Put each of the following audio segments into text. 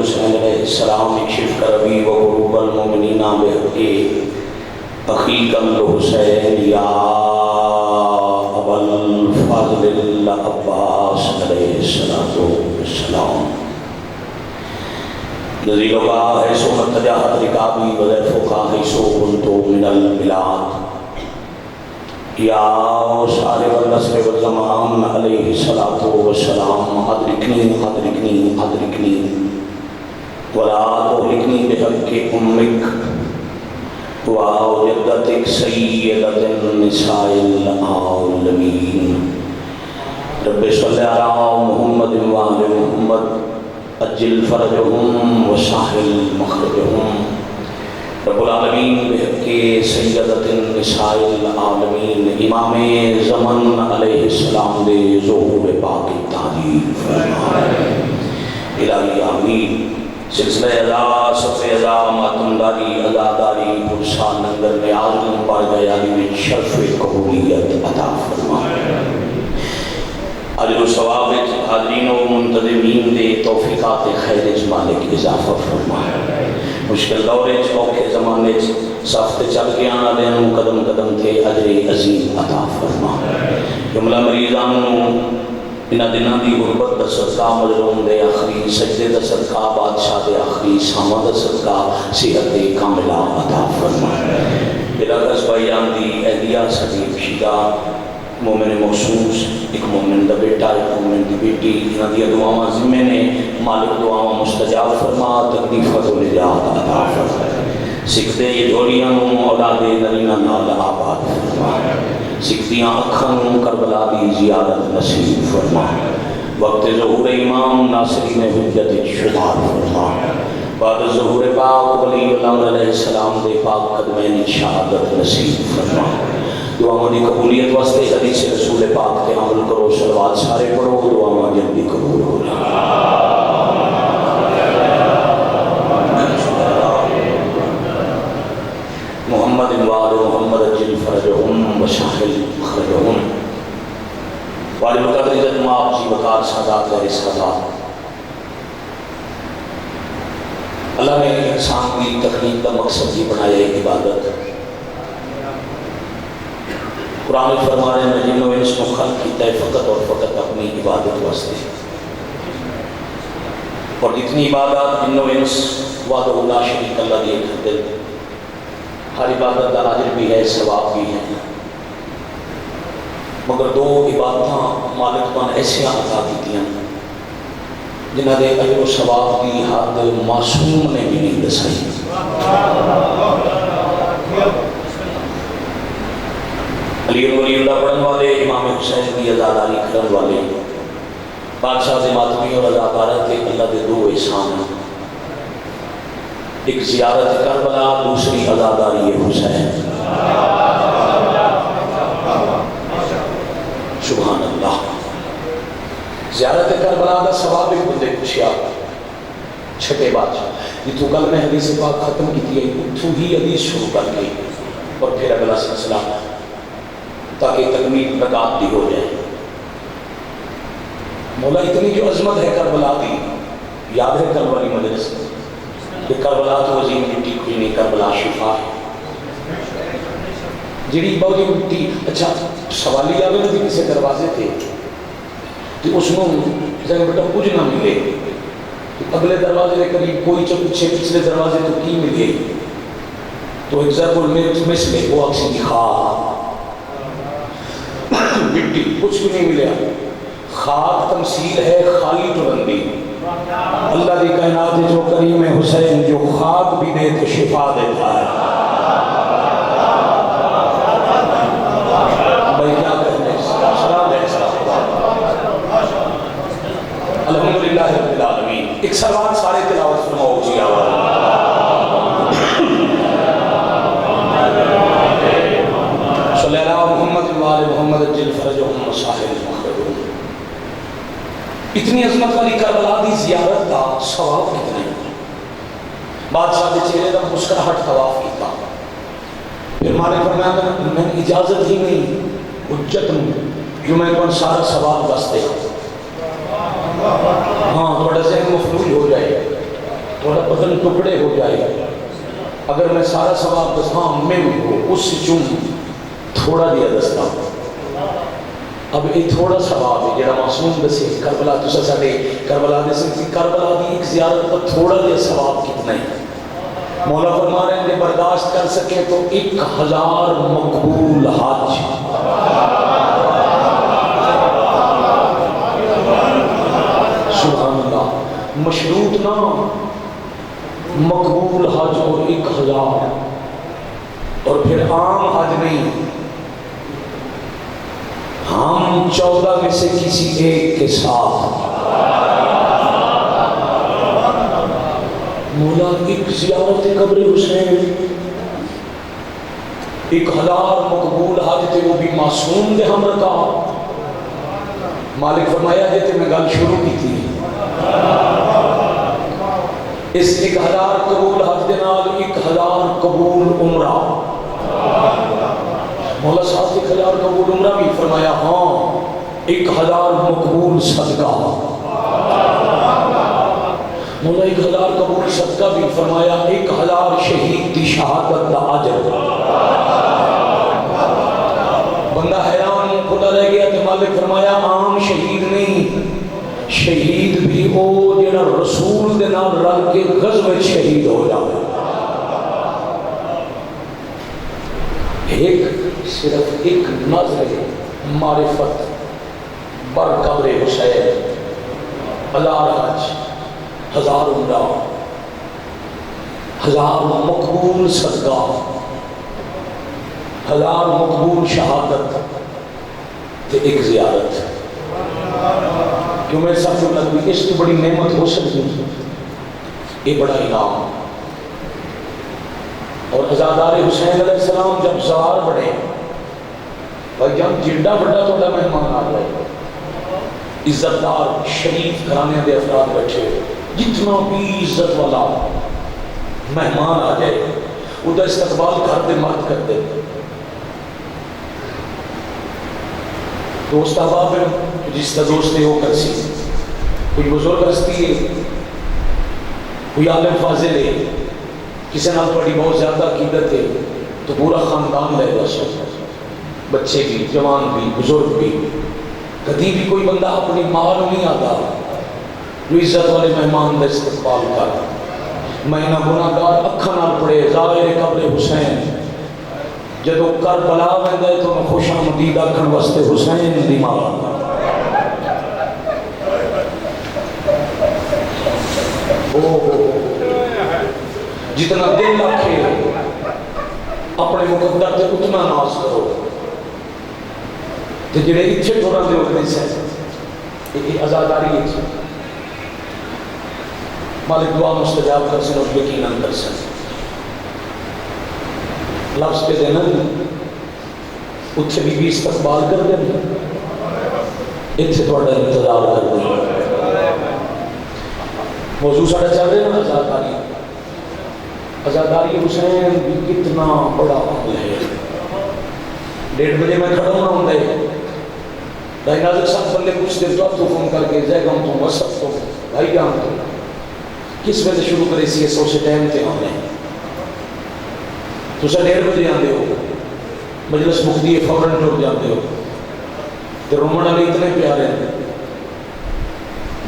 حسین علیہ السلام اکشف کربی و قلوب المؤمنین بحق اخیک الحسین یا ابا الفضل العباس علیہ السلام نزیل کا حیث مرتجاحت رکابی وضیف کا حیث کنتو من البلاد یا صاحب النصر والزمان علیہ السلام ادرکنی ولا تهلكني بحق امك وجدتك سیدۃ النساء العالمین رب صلی علی محمد وآل محمد اجل فرجهم وسهل مخرجهم رب العالمین بحق سیدۃ النساء العالمین امام زمن علیہ السلام دے ظہور پاک تعظیم فرمائے الہی آمین سلسلہ ادا صفحہ ادا ماتمداری اداداری پرسا ننگر نیاز پر گیا میں شرف قبولیت عطا فرمائے اجر و ثواب حاضرین و منتظمین دے توفیقات خیر مالک اضافہ فرمائے مشکل دور اوکھے زمانے سخت چل کے آنا دینوں قدم قدم تھے اجر عظیم عطا فرمائے جملہ مریضان انہ دنہ دی غربت دا صدقہ مظلوم دے آخری سجدے دا صدقہ بادشاہ دے آخری سامہ دا صدقہ صحت کاملہ عطا فرمائے علاقہ بھائیان دی اہلیہ سبھی شیدہ مومن محسوس ایک مومن دا بیٹا ایک مومن دی بیٹی انہ دیا دعاواں ذمہ نے مالک دعاواں مستجاب فرما تکلیفت و نجات عطا فرمائے سکھتے یہ جوڑیاں اولاد نرینہ نال آباد فرمائے سکھتیاں اکھاں کربلا دی زیارت نصیب فرمائے وقت ظہور امام ناصرین حجت شمار فرمائے بعد ظہور پاک ولی اللہ علیہ السلام دے پاک قدمین شہادت نصیب فرمائے دعا مدی قبولیت واسطے حدیث رسول پاک کے عمل کرو صلوات سارے پڑھو دعا مدی جلدی قبول ہو محمد وآل محمد اجل فرجہم وشاہل مخرجہم والی مقدر عزت مآب جی وقار سادات لہر سادات اللہ نے انسان کی تخلیق کا مقصد ہی بنایا عبادت قرآن فرما رہے ہیں جن و انس کو خلق کیتا ہے فقط اور فقط اپنی عبادت واسطے اور اتنی عبادت جن و انس وعدہ اللہ شریک اللہ دیئے دل ہر عبادت کا اجر بھی ہے ثواب بھی ہے مگر دو عبادتاں مالک نے ایسے عطا کیتیاں جنہاں دے اجر و ثواب کی حد معصوم نے بھی نہیں دسائی علی ولی اللہ پڑھن والے امام حسین کی عزاداری کرن والے بادشاہ سے ماتمی اور عزادارت کے اللہ دے دو احسان ہیں ایک زیارت کربلا دوسری عزاداری حسین سبحان اللہ زیارت کربلا کا ثواب ایک بندے پوچھیا چھٹے بادشاہ یہ تو کل میں حدیث پاک ختم کی تھی تو ہی حدیث شروع کر گئی اور پھر اگلا سلسلہ تاکہ تکمیل رکعت بھی ہو جائے مولا اتنی جو عظمت ہے کربلا کی یاد ہے کربلا مجلس کہ کربلا تو عظیم مٹی کوئی نہیں کربلا شفا ہے جڑی بہت مٹی اچھا سوالی آگے بھی کسی دروازے تھے کہ اس کو زین بیٹا کچھ نہ ملے اگلے دروازے کے قریب کوئی جو پچھلے دروازے تو کی ملے تو ایک ضرب المثل میں وہ اکسی کی خواہ مٹی کچھ بھی نہیں ملیا خاک تمثیل ہے خالی ٹرندی اللہ دی کائنات جو کریم حسین جو خاک بھی دے تو شفا دیتا ہے بھائی کیا کہنے سلام ہے الحمدللہ رب العالمین ایک سلوات سارے تلاوت فرماؤ جی آواز صلی اللہ محمد وآل محمد اجل فرجہم وساہل مخرجہم اتنی عظمت والی کربلا دی زیارت کا ثواب کتنا ہے بادشاہ کے چہرے کا مسکراہٹ طواف کیتا پھر مالک فرمایا میں اجازت ہی نہیں حجت جو میں کون سارا ثواب بستے ہاں تھوڑا ذہن مفلول ہو جائے تھوڑا بدن ٹکڑے ہو جائے. اگر میں سارا ثواب دساں میں ہو اس چوں تھوڑا دیا دستا. اب یہ تھوڑا ثواب ہے جڑا معصوم دسے کربلا تسا ساڈے کربلا دے سی کربلا دی ایک زیارت پر تھوڑا دیا ثواب کتنا ہے. مولا فرما رہے ہیں کہ برداشت کر سکے تو 1000 مقبول حج. سبحان اللہ. مشروط نہ مقبول حج اور 1000 اور پھر عام حج نہیں. ہم 14 میں سے کسی ایک کے ساتھ مولا ایک زیارت قبر حسین 1000 مقبول حج تھے وہ بھی معصوم دے ہم رکھا. مالک فرمایا جیتے میں گل شروع کی تھی اس 1000 قبول حج دے نال 1000 قبول عمرہ. مولا صاحب 1000 قبول عمرہ بھی فرمایا. ہاں 1000 مقبول صدقہ. مولا 1000 قبول صدقہ بھی فرمایا. 1000 شہید دی شہادت دا اجر. بندہ حیران کھلا رہ گیا تو مالک فرمایا عام شہید نہیں، شہید بھی ہو جڑا رسول دے نال رل کے غزوہ شہید ہو جائے. ایک صرف ایک نظر معرفت بر قبر حسین 1000 حج 1000 عمرہ 1000 مقبول صدقہ 1000 مقبول شہادت تے ایک زیارت. کیوں میرے ساتھ لگی اس کی بڑی نعمت ہو سکتی ہے. یہ بڑا انعام. اور عزادار حسین علیہ السلام جب زوار بڑھے بھائی جب جڑا بڑا تھوڑا مہمان آ جائے عزت دار شریف گھرانے دے افراد بیٹھے جتنا بھی عزت والا مہمان آ جائے ادھر استقبال گھر دے مرد کر دے. دوست احباب جس کا دوست ہے وہ کر سی. کوئی بزرگ ہستی ہے کوئی عالم فاضل ہے کسی نال تھوڑی بہت زیادہ عقیدت ہے تو پورا خاندان لے گا. بچے بھی جوان بھی بزرگ بھی. کبھی بھی کوئی بندہ اپنی ماں نہیں آتا جو عزت والے مہمان کا استقبال کر. میں نہ گناہگار اکھاں نال پڑھے زائر قبر حسین جدو کربلا ویندا ہے تو میں خوش آمدید آکھن واسطے حسین دی ماں. جتنا دل رکھے اپنے مقدر تے اتنا ناز کرو. تے جڑے اتھے ٹورا دے ہوتے ہیں یہ عزاداری ہے. مالک دعا مستجاب کر سن اور یقیناً کر سن. لفظ پہ دینا اتھے بھی استقبال کر دیں اتھے تھوڑا انتظار کر دیں. موضوع ساڑھا چل رہے ہیں عزاداری. عزاداری حسین بھی کتنا بڑا عمل ہے. 1:30 بجے میں کھڑا ہونا ہوں دے بھائی ناظر صاحب بندے پوچھتے تو اب تو فون کر کے جائے گا ہم تو وسط تو بھائی جان تو کس وجہ شروع کرے سی سو سے ٹائم تے آنے تو سر 1:30 بجے آتے ہو مجلس مکتی ہے فوراً ٹر جاتے ہو تو رومن والے اتنے پیارے ہیں.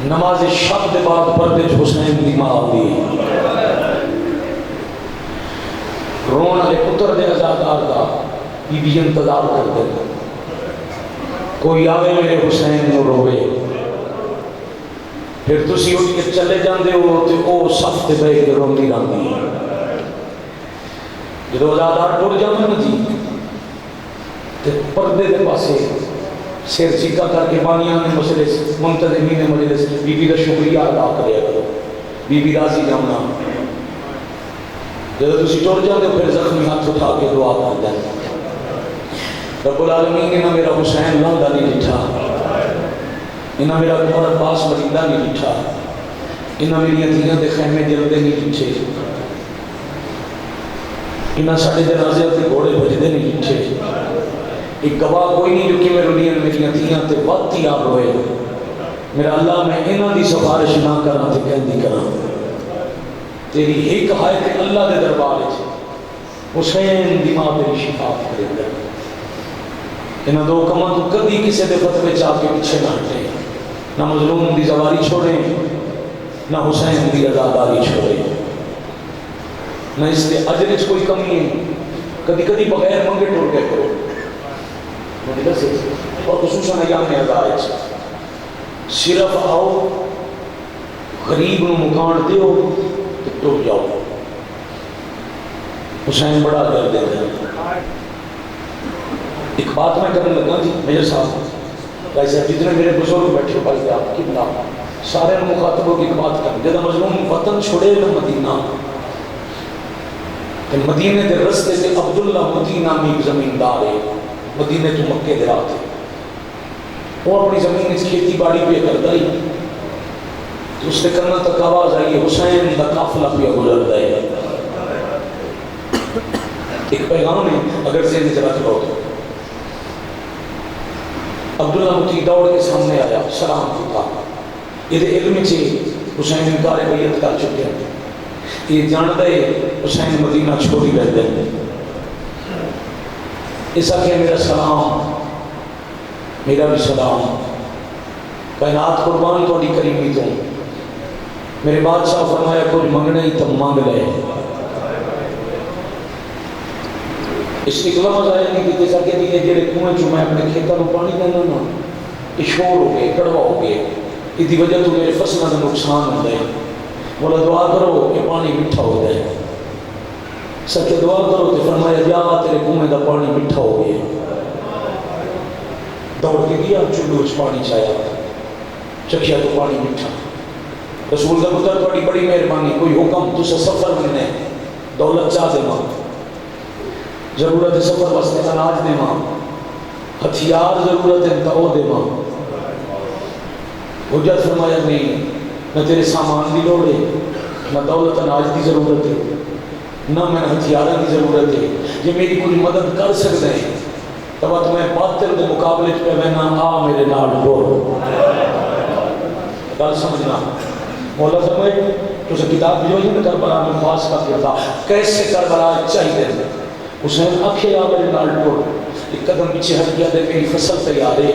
نماز شب کے بعد پردے حسین دی ماں آتی ہے. رون والے پتر دے عزادار دا بی بی انتظار کر دے کوئی آوے میرے حسین نو روے. پھر تسی اٹھ کے چلے جاندے ہو تے او صف تے بیٹھ کے روندی رہندی ہے. جدو عزادار ٹر جاندے نا جی تے پردے دے پاسے سر چیکا کر کے بانیاں نے مجلس منتظمین مجلس بی بی کا شکریہ ادا کریا کرو. بی بی راضی جامنا جب تسی ٹر جاندے ہو پھر زخمی ہاتھ اٹھا کے دعا کر دیں. رب العالمین نے میرا حسین لاندا نہیں ڈٹھا, انہاں میرا عمر عباس مریندہ نہیں ڈٹھا, انہاں میری دھیاں دے خیمے جلدے نہیں ڈٹھے, انہاں ساڈے جنازے تے گھوڑے بجدے نہیں ڈٹھے. ایک گواہ کوئی نہیں جو کہ میں رلیاں میری دھیاں تے وقتی آپ ہوئے. میرا اللہ میں انہاں دی سفارش نہ کراں تے کہندی کراں. تیری ایک ہے کہ اللہ دے دربار ہے حسین دی ماں تیری شفاعت کرے گا. انہاں دو کماں تو کبھی کسی دے فتوے چاہ کے پیچھے نہ ہٹے، نہ مظلوم دی زواری چھوڑیں، نہ حسین دی عزاداری چھوڑیں، نہ اس کے اجر وچ کوئی کمی ہے. کبھی کبھی بغیر منگے ٹر کے کرو، اور خصوصاً ایام عزا صرف آؤ غریب نو مکان دیو تو ٹر جاؤ. حسین بڑا درد ہے. ایک بات میں کرنے لگا جی میجر صاحب ویسے جتنے میرے بزرگ بیٹھے ہو بلکہ آپ کی بنا سارے مخاطبوں کی ایک بات کریں. جب مظلوم وطن چھوڑے نہ مدینہ، کہ مدینے کے رستے سے عبداللہ مدی نامی ایک زمیندار ہے، مدینے تو مکے دے رات ہے، وہ اپنی زمین اس کھیتی باڑی پہ کرتا ہی تو اس نے کرنا تک آواز آئی حسین دا قافلہ پہ گزرتا ہے. ایک پیغام ہے اگر ذہن میں ذرا کرو تو عبداللہ متی دوڑ کے سامنے آیا، سلام کیتا. یہ علم سے حسین انکار بیعت کر چکے ہیں، یہ جانتا ہے حسین مدینہ چھوڑی رہتے ہیں. ایسا کہ میرا سلام، میرا بھی سلام، کائنات قربان تھوڑی کریمی تو میرے بادشاہ فرمایا کچھ منگنا ہی تم مانگ لے. اس کی لفظ آیا نہیں کہ جیسا کہ دیئے جیرے کنویں جو میں اپنے کھیتوں میں پانی دینا نا یہ شور ہو گئے، کڑوا ہو گئے، اس دی وجہ تو میرے فصلوں کا نقصان ہو جائے. بولا دعا کرو کہ پانی میٹھا ہو جائے. سکے دعا کرو تو فرمایا جا تیرے کنویں کا پانی میٹھا ہو گیا. دوڑ کے گیا چلو اس پانی چایا، چکھیا تو پانی میٹھا. رسول کا پتر تھوڑی بڑی مہربانی، کوئی حکم تو سفر میں دولت چاہ دے ماں، ضرورت سفر واسطے اناج دے ماں، ہتھیار ضرورت ہے تو دے ماں. حجت فرمایا نہیں، نہ تیرے سامان کی لوڑ ہے، نہ دولت اناج کی ضرورت ہے، نہ میں ہتھیاروں کی ضرورت ہے. یہ میری کوئی مدد کر سکتے ہیں تب میں باطل کے مقابلے پہ بہنا آ میرے نال ڈور. گل سمجھنا مولا سمجھ تو سے کتاب جو ہے کربلا میں خاص کا کردار کیسے کربلا چاہیے. حسین آخے آ میرے نال ڈور، ایک قدم پیچھے ہٹ گیا دے میری فصل تیار ہے،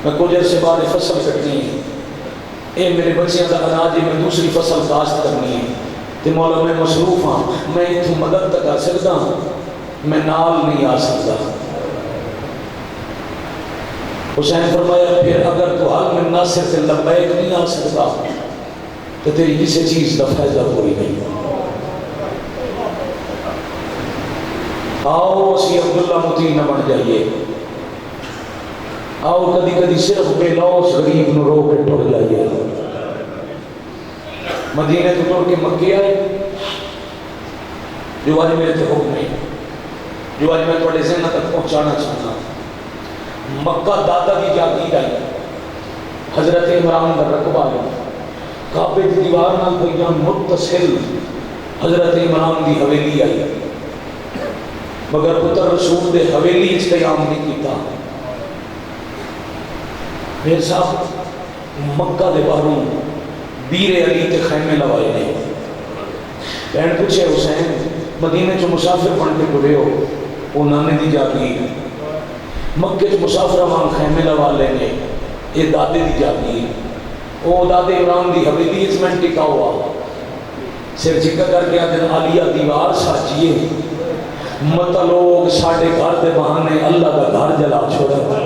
میں کچھ عرصے بعد فصل کٹنی ہے، اے میرے بچیاں کا اناج میں دوسری فصل کاشت کرنی ہے تے مولا میں مصروف ہاں، میں اتوں مدد تک آ سکتا ہوں، میں نال نہیں آ سکتا. حسین فرمایا پھر اگر تو حال میں ناصر سے لبیک نہیں آ سکتا تو تیری کسی چیز کا فائدہ کوئی نہیں. آؤ اسی عبداللہ متی نہ بن جائیے، آؤ کدی کدی صرف بے لوس غریب نو رو کے ٹر جائیے. مدینے تو ٹر کے مکے آئے، جو آج میرے تے حکم ہے، جو آج میں تھوڑے ذہن تک پہنچانا چاہتا ہوں. مکہ دادا کی جاگیر آئی، حضرت عمران کا رقبہ ہے، کعبے کی دیوار نال بیان متصل حضرت عمران کی حویلی آئی، مگر پتر رسول دے حویلی اس قیام نہیں کیتا. میرے صاحب مکہ دے باہروں بیر علی تے خیمے لوائے نے. بہن پوچھے حسین مدینے چو مسافر بن کے ٹرے ہو، وہ نانے دی جاگیر، مکے چو مسافر وہاں خیمے لوا لینے، یہ دادے دی جاگیر، وہ دادے عمران دی حویلی اس میں ٹکا ہوا. سر چکا کر کے آدھے عالیہ دیوار ساچیے، مت لوگ ساڑھے گھر دے بہانے اللہ کا گھر جلا چھوڑا.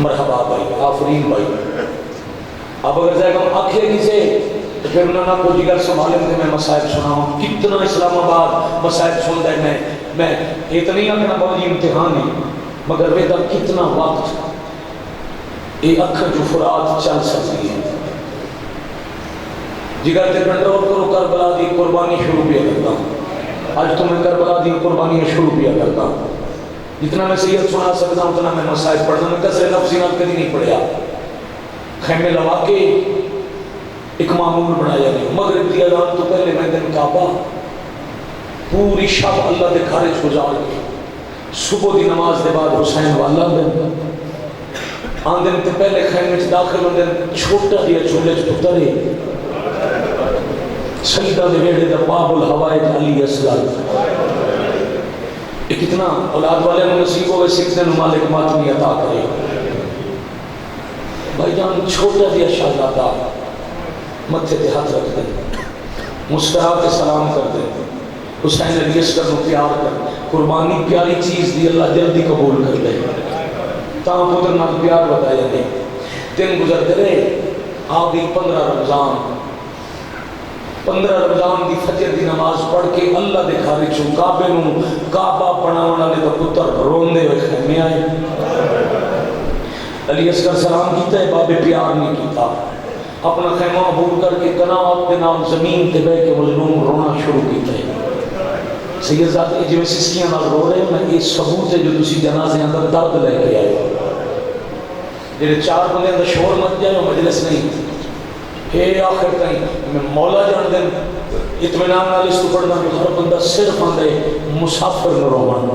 مرحبا بھائی، آفرین بھائی. اب اگر جائے گا آنکھیں کسے تو پھر انہوں نے کو جگر سنبھالیں کہ میں مسائب سناؤں. کتنا اسلام آباد مسائب سن دے میں اتنی اکنا بڑی امتحان ہے، مگر ویدہ کتنا وقت یہ اکھر جو فرات چل سکتی ہے. جگر تے کنٹرول کرو، کربلا دی قربانی شروع پیا کرتا ہوں. آج تو میں کربلا دی قربانی شروع پیا کرتا ہوں. جتنا میں سید سنا سکتا ہوں اتنا میں مسائب پڑھنا، میں کسر نفسی نال کدی نہیں پڑھیا. خیمے لوا کے ایک معمول بنایا نہیں. مغرب دی اذان تو پہلے میں دن کعبہ پوری شب اللہ دے گھر گزار کے صبح دی نماز دے بعد حسین والا دن آندے تے پہلے خیمے چ داخل ہوندے چھوٹا جہا چولہے چ پتر ہے سجدہ دے ویڑے دا باب الحوائج علی اصغر. یہ کتنا اولاد والے نصیب ہوئے سیکھنے نو مالک ماتمی عطا کرے. بھائی جان چھوٹا جہا شہزادہ متھے تے ہاتھ رکھ دے مسکرا کے سلام کر دے. حسین علی اصغر نو پیار کر قربانی پیاری چیز دی اللہ جلدی قبول کر لے. تا پتر نال پیار بتایا نہیں. دن گزرتے رہے. آپ دی 15 رمضان دی فجر دی نماز پڑھ کے اللہ دے گھر چوں کعبے نو کعبہ بناون والے دا پتر روندے ہوئے خیمے آئے. علی اصغر سلام کیتا ہے بابے پیار نہیں کیتا. اپنا خیمہ عبور کر کے کناوت کے نام زمین تے بیٹھ کے مظلوم رونا شروع کیتا ہے. سید ذات جو سسکیاں نال رو رہے ہیں یہ ثبوت ہے جو تسی جنازے اندر درد لے کے آئے ہو. جڑے 4 بندے دا شور مچ جائے وہ مجلس نہیں ہے آخر تائیں میں مولا جان دیں اطمینان نال اس کو پڑھنا کہ ہر بندہ صرف آندے مسافر نہ روان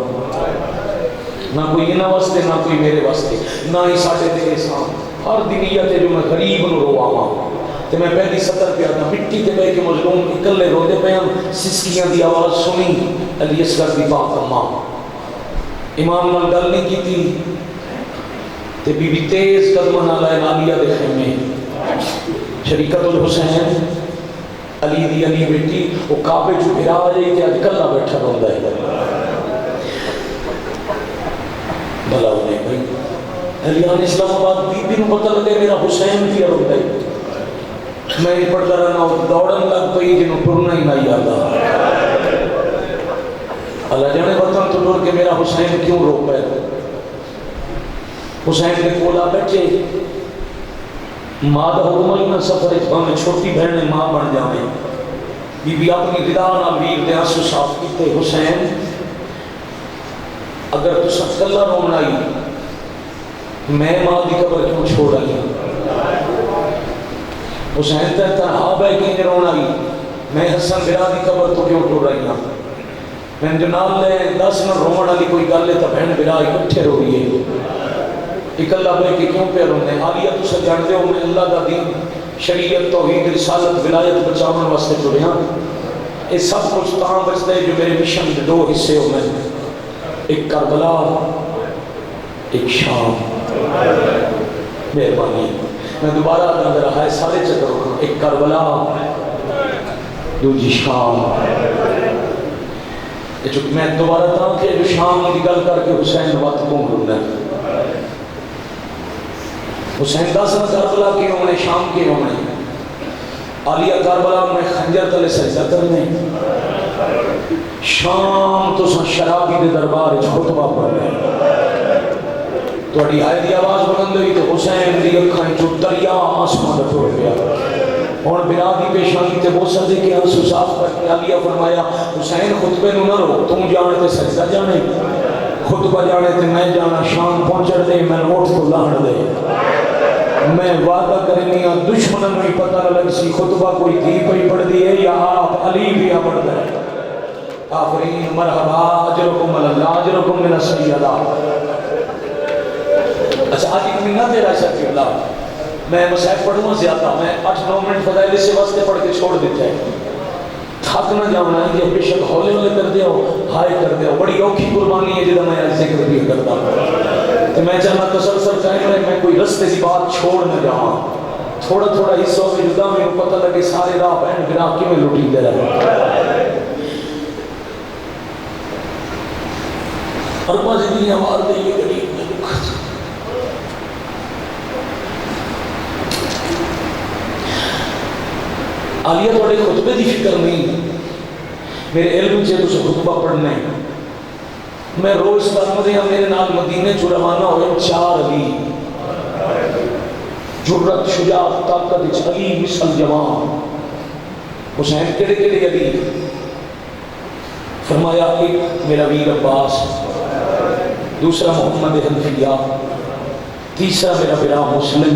نہ کوئی انہاں واسطے نہ کوئی میرے واسطے نہ ہی ساڈے تے احسان. ہر دنیت ہے جو میں غریب نو رواواں تے میں پہلی سطر پہ آتا مٹی تے بیٹھ کے مظلوم اکلے روندے پے ہیں. سسکیاں دی آواز سنی علی اصغر دی پاک اماں امام نال گل نہیں کیتی تے بی بی تیز قدماں نال آئے عالیہ دے خیمے شریکت الحسین علی دی علی بیٹی وہ کعبے جو بھرا جائی تے اج کلا بیٹھا روندا ہے. بھلا انہیں بھائی علیان اسلام آباد بی بی نو پتہ لگے میرا حسین بھی روندا ہے. میں پڑھتا رہنا دوڑن لگ پئی جنوں ٹرنا ہی نہیں آتا. اللہ جانے وطن تو ٹر کے میرا حسین کیوں رو پے. حسین کے کولا بیٹھے ماں دا حکم ہی نہ سفر میں چھوٹی بہن ماں بن جاوے. بی بی اپنی غذا نال ویر دے آنسو صاف کیتے. حسین اگر تساں کلا رونا آئی میں ماں دی قبر کیوں چھوڑ آئی. حسین تے تنہا بہ کے رونا آئی میں حسن برا دی قبر تو کیوں ٹر آئی. میں جو نال لے 10 نہ رون والی کوئی گل ہے تو بہن برا اکٹھے رو رہی ہے اکلا بے کے کیوں پہ رونے. عالیہ تساں جانتے ہو میں اللہ دا دین شریعت توحید رسالت ولایت بچاون واسطے ٹریا. یہ سب کچھ تاں بچتا ہے جو میرے مشن کے 2 حصے ہو میں ایک کربلا ایک شام. مہربانی میں دوبارہ اندر رہا ہے سارے چکر رکھوں. ایک کربلا دوجی شام. میں دوبارہ تاں کہ جو شام کی گل کر کے حسین وقت کو کرنا حسین 10 کربلا کے ہونے شام کے ہونے. عالیہ کربلا میں خنجر تلے سجدہ کرنے. شام تو شرابی دے دربار خطبہ پڑھنے. تھوڑی آئے دی آواز بلند ہوئی تو حسین دی اکھاں جو دریا آسمان ٹر گیا. اور بنا دی پیشانی تے بوسہ دے کے آنسو صاف کر کے عالیہ فرمایا حسین خطبے نو نہ رو تم جانے تے سجدہ جانے خطبہ جانے تے میں جانا. شام پہنچڑ دے میں اٹھ تو لاہن دے. میں وعدہ کرنی ہاں دشمنوں میں پتہ نہ لگ سی خطبہ کوئی دھی پئی پڑھ دی ہے یا آپ علی بھی پڑھ دے. آفرین مرحبا اجرکم اللہ اجرکم من السیدہ. اچھا آج ایک منہ تیرا شکر اللہ میں مسائب پڑھوں زیادہ میں 8-9 منٹ فضائل سے واسطے پڑھ کے چھوڑ دیتا ہے. تھک نہ جاؤنا ہے کہ بے شک ہولے ہولے کر دیا ہو ہائے کر دیا ہو. بڑی اوکھی قربانی ہے جدہ میں آج ذکر بھی کرتا ہوں تو میں چاہنا تسلسل قائم رہے میں کوئی رستے سی بات چھوڑ نہ جاؤں. تھوڑا تھوڑا حصوں میں جدا میں پتہ لگے سارے راہ بہن بنا کی میں لوٹی دے رہا. اربا زندگی آواز دے یہ غریب میں دکھا عالیہ توڑے خطبے دی فکر نہیں. میرے علم سے تو خطبہ پڑھنا ہے. میں روز فرمدے ہیں میرے نال مدینے چو روانہ ہوئے 4 علی جرت شجاعت طاقت علی مثل جوان. حسین کڑے کڑے علی فرمایا ایک میرا ویر عباس دوسرا محمد حنفیہ تیسرا میرا برا مسلم.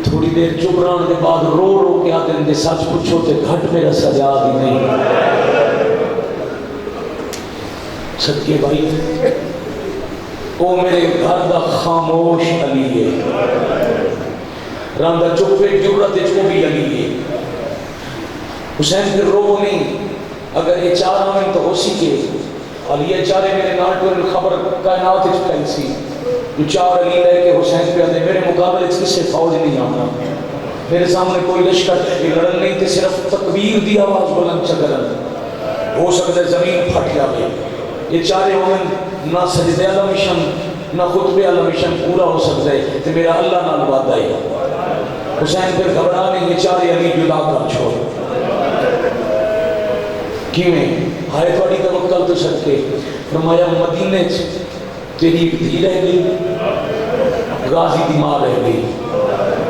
تھوڑی دیر چپ رہنے کے بعد رو رو کے آتے ہیں سچ پوچھو تے گھٹ میرا سجاد ہی نہیں. صدقے بھائی وہ میرے گھر دا خاموش علی ہے، راندا چپے جرت وہ بھی علی ہے۔ حسین پھر رو نہیں، اگر یہ چار آمین تو ہو سکے علی یہ چارے میرے ناٹور خبر کائنات پھیل سی، جو چار علی لے کے حسین پہ آتے میرے مقابلے کس سے فوج نہیں آنا، میرے سامنے کوئی لشکر لڑن نہیں تے، صرف تکبیر دی آواز بلند چکرن، ہو سکتا ہے زمین پھٹ جائے۔ یہ چارے ہوئے نہ سجدے والا مشن نہ خطبے والا مشن پورا ہو سکتا ہے تو میرا اللہ نال وعدہ ہے۔ حسین پھر گھبرا نہیں، یہ چارے علی جدا کر چھوڑ کیویں ہائے تھوڑی توکل تو سکے۔ فرمایا مدینے تیری ایک دھی رہ گئی، غازی دی ماں رہ گئی،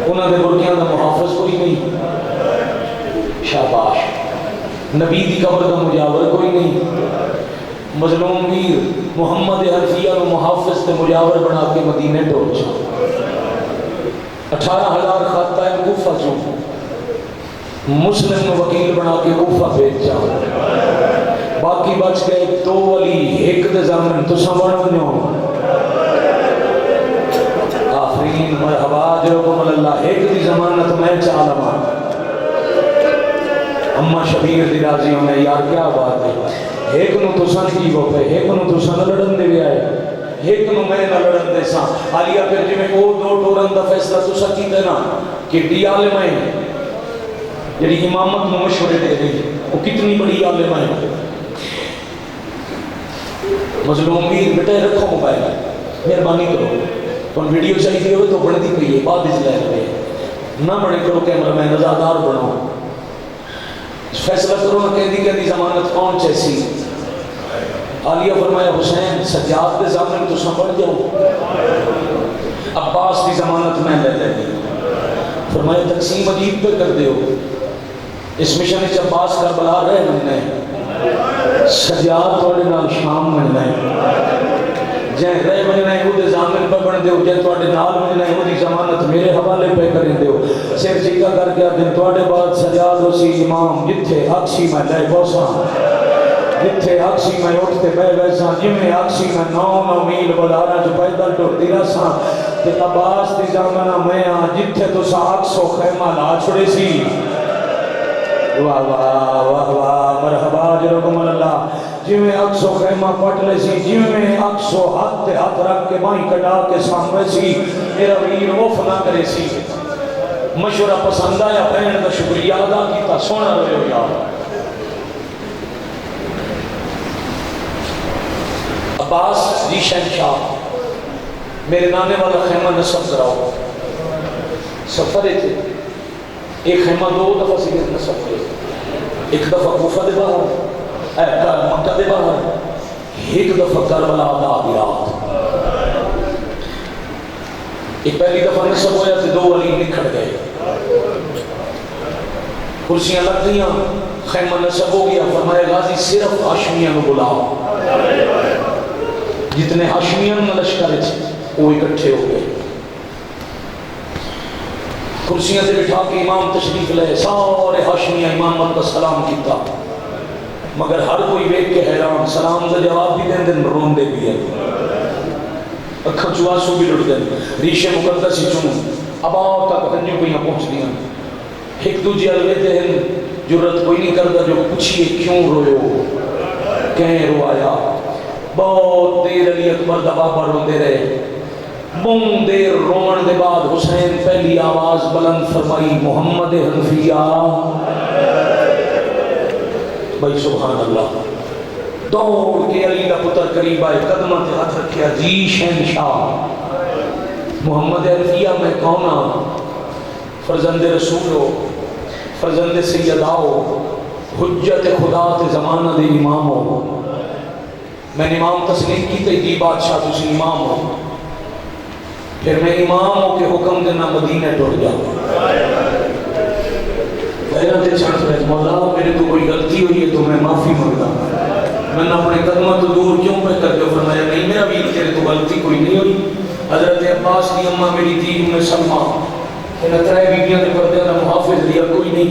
انہوں نے برکیاں دا محافظ کوئی نہیں، شاباش، نبی دی قبر دا مجاور کوئی نہیں، مظلوم ویر محمد حنفیہ کو محافظ تے مجاور بنا کے مدینے ٹوڑ چھا، 18,000 خاتہ کوفہ چوں مسلم کو وکیل بنا کے کوفہ بھیج جا، باقی بچ گئے 2 ولی، ایک دے زمن تو سنبھڑ بنو آفرین مرحبا جرکم اللہ، ایک دی زمانت میں چالما اما شبیر دی راضی ہونے، یار کیا بات ہے، ایک نو تو سن کی وہ پہ، ایک نو تو سن لڑن دے بھی آئے، ایک نو میں نہ لڑن دے ساں آلیا پھر جی میں او 2 ٹورن دا فیصلہ تو سکی دینا کہ ڈی عالم ہے یعنی امامت میں مشورے دے رہی، وہ کتنی بڑی عالم ہے۔ مظلوم بھی بیٹے رکھو موبائل، مہربانی کرو، تو ویڈیو چاہیے ہوئے تو بڑھتی پئی ہے، بعد اس لے رہے نہ بڑے کرو کیمرہ میں نزادار بناؤ، فیصلہ کرو نہ کہہ دی ضمانت کون چیسی۔ عالیہ فرمایا حسین سجاد دے زمین تو سنبھل جاؤ، عباس دی ضمانت میں لے لے دی، فرمایا تقسیم عجیب پہ کر دیو، اس مشن میں عباس کربلا رہے ملنے، سجاد توڑے نال شام ملنے، جائیں رہے ملنے وہ دے زامن پہ بڑھ دیو، جائیں توڑے نال ملنے وہ دی ضمانت میرے حوالے پہ کریں دیو، سیر چکا کر گیا دن توڑے بعد سجاد اسی امام جتھے اکسی میں لے بوساں، جتھے اکسی میں اٹھتے بے ویساں، جمیں اکسی میں 9 میل بدارا جو پیدل ٹوٹی رساں، تے عباس دی زمانہ میں جتھے تو سا اکسو خیمہ لا چھڑے سی، واہ واہ واہ واہ مرحبا جرکم اللہ، جویں اکسو خیمہ پٹ لے سی، جویں اکسو ہاتھ ہاتھ رکھ کے مائی کٹا کے سامنے سی، میرا ویر وف نہ کرے سی، مشورہ پسند آیا بہن کا شکریہ ادا کیتا، سونا رہے ہو یار۔ عباس جی شہنشاہ میرے نانے والا خیمہ نصب کراؤ، سفر تھے ایک خیمہ 2 دفعہ سے نصب کرے، ایک دفعہ کوفہ دے باہر مکہ دے باہر، ایک دفعہ کربلا دا رات، ایک پہلی دفعہ نصب ہویا تھے 2 ولی نکھڑ گئے، کرسیاں لگ گئیاں، خیمہ نصب ہو گیا، فرمایا غازی صرف ہاشمیاں کو بلاؤ، جتنے ہاشمیاں لشکر تھے وہ اکٹھے ہو گئے، کرسیاں سے بٹھا کے امام تشریف لے، سارے ہاشمیاں امامت کا سلام کیتا، مگر ہر کوئی بیٹھ کے حیران، سلام کا جواب بھی دیں رون دے بھی ہے، اکھا چواسو بھی لڑ دیں، ریشے مقدس چون ابا تک کنجوں کو یہاں پہنچ دیا، ایک دوجہ الویتے ہیں جرت کوئی نہیں کرتا جو پوچھئے کیوں روئے ہو، کہیں روایا، بہت دیر علی اکبر دبا پر روتے رہے، بون دیر رومن دے بعد حسین پہلی آواز بلند فرمائی محمد حنفیہ، بھائی سبحان اللہ، دوڑ کے علی کا پتر قریب آئے، قدمہ تے ہاتھ رکھیا، جی شہنشاہ محمد حنفیہ میں کون ہوں، فرزند رسول ہو، فرزند سیدہ ہو، حجت خدا تے زمانہ دے امام ہو، میں نے امام تسلیم کی تے بادشاہ تسی امام ہو، پھر میں امام ہو کے حکم دینا مدینہ ٹوڑ جاؤں، غیرت چھڑ رہے مولا میرے تو کوئی غلطی ہوئی ہے تو میں معافی مانگتا، میں نے اپنے قدمہ تو دور کیوں پہ کر کے فرمایا نہیں میرا بھی تیرے تو غلطی کوئی نہیں ہوئی، حضرت عباس کی اماں میری تھی میں سلمہ، انہیں 3 بیبیاں دے پردے نہ محافظ لیا کوئی نہیں،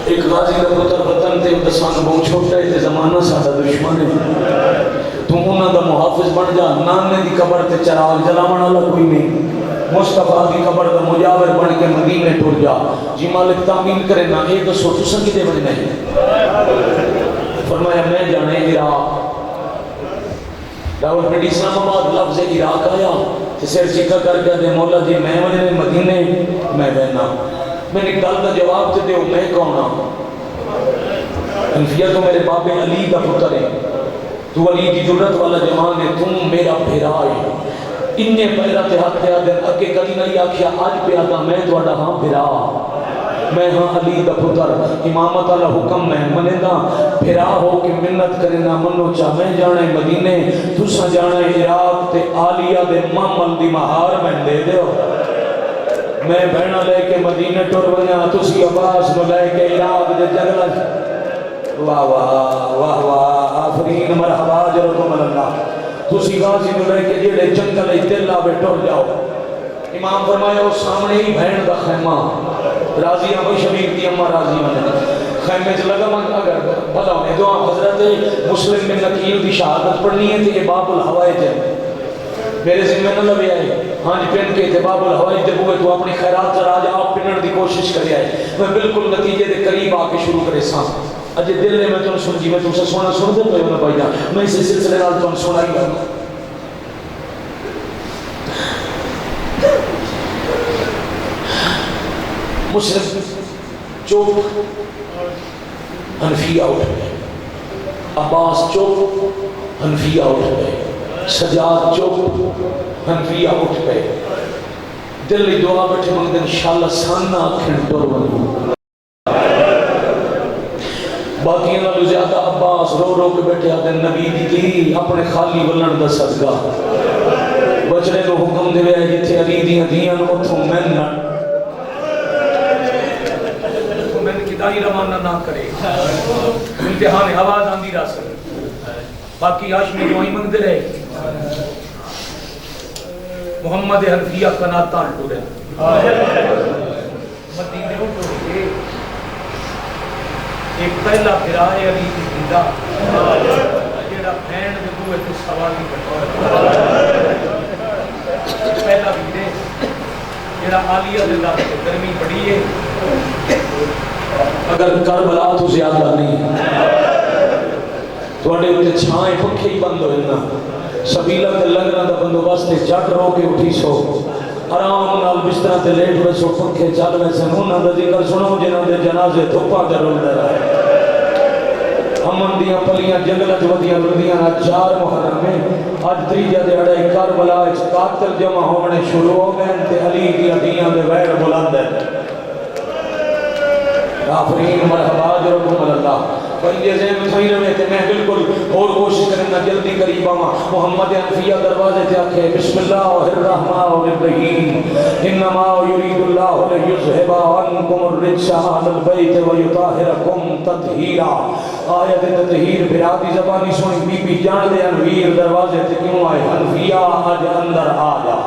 ایک غازی کا پتر وطن تے دسان بہت چھوٹا ہے تے زمانہ سادہ دشمن ہے، تو انہاں دا محافظ بن جا. نانے دی قبر تے چراغ جلاون والا کوئی نہیں. مصطفیٰ دی قبر دا مجاور بن کے مدینے ٹر جا. جی مالک تامین کرے نا اے دسو تساں کدے وجنا ہے؟ فرمایا میں جانے عراق. راول پنڈی اسلام آباد لفظ عراق آیا تے سر چکا کر کے دے مولا جی میں وجنے مدینے میں بہنا. میں نے گل دا جواب تے دیو میں کون ہاں؟ حنفیہ تو میرے بابے علی دا پتر ہے. تو علی دی جرت والا جوان ہے. تم میرا بھیرا ہے. انہیں پیرا تے ہاتھ تے آدھر اگے کلی نہیں آکھیا آج پہ آتا میں توڑا ہاں بھیرا. میں ہاں علی دا پتر. امامت اللہ حکم میں منیدہ بھیرا ہو کے منت کرنا منو چاہ. میں جانے مدینے تسا جانے عراق تے آلیہ دے مامل دی مہار میں دے دیو. میں بہنہ لے کے مدینے ٹور بنیا تسی عباس نو لے کے عراق دے جگلہ. واہ واہ واہ واہ آفرین مرحبا جرکم اللہ. تسی غازی نو لے کے جیڑے جنگل دل آوے ٹور جاؤ. امام فرمایا وہ سامنے ہی بہن دا خیمہ راضی آمد شبیر دی امہ راضی آمد خیمے چ لگا من اگر بھلا ہونے دعا حضرت مسلم بن نقیل دی شہادت پڑھنی ہے تو یہ باب الحوائج ہے. میرے ذمہ نہ لگے آئے ہاں جی پہن کے باب الحوائج دے ہوئے تو اپنی خیرات چلا جا آپ پنن دی کوشش کرے آئے. میں بالکل نتیجے دے قریب آ کے شروع کرے ساں. اجے دل نے میں تمہیں سن جی میں تم سے سونا سن دے پہ ہونا بھائی جان. میں اس سلسلے نال تمہیں سنا ہی کرنا. مسلم چوک حنفیہ اٹھ گئے. عباس چوک حنفیہ اٹھ گئے. سجاد چوک حنفیہ اٹھ گئے. دل دعا بیٹھے منگتے انشاءاللہ سانہ کھن ٹور بنو. باقی انہوں زیادہ عباس رو رو کے بیٹھے آتے نبی دی اپنے خالی ولن دا صدقہ بچنے کو حکم دے رہے جتھے علی دیاں دیاں اتھوں میں نہ میں کدائی روانہ نہ کرے امتحان آواز آندی را سکے. باقی آشمی دعائی منگ دے رہے محمد حنفیہ کناتان ٹورے مدینے اٹھو گئے. ایک پہلا پھرائے علی کی زندہ جیڑا بھین دے دوئے تو سوالی کرتا پہلا بھیڑے جیڑا عالیہ دے لاتے گرمی بڑی ہے. اگر کربلا تو زیادہ نہیں توڑے ہوتے چھائیں پکھے ہی بند ہوئے نا سبیلہ تے لگنا دا بندوبست جٹ رو کے اٹھی سو آرام نال بستر تے لیٹ ہوئے سو پکھے چل میں سے انہاں دا ذکر سنو جنہاں دے جنازے دھوپا تے رول دے رہا. امن دیاں پلیاں جنگلت ودیاں لدیاں نا 4 محرم میں آج تریجہ دے اڑے کربلا اچ قاتل جمع ہونے شروع ہو گئے تے علی دیاں دیاں دے ویر بلند ہے. آفرین مرحبا جرکم اللہ. پنجے ذہن تھوئی رہے تھے میں بالکل اور کوشش کرنا جلدی قریب آما. محمد حنفیہ دروازے تھے آکھے بسم اللہ الرحمن الرحیم انما یرید اللہ لیذھب عنکم الرجس اہل البیت ویطہرکم تطہیرا. آیت تطہیر برادی زبانی سنی بی بی جان دے انویر دروازے تھے کیوں آئے حنفیہ آج اندر آ جا.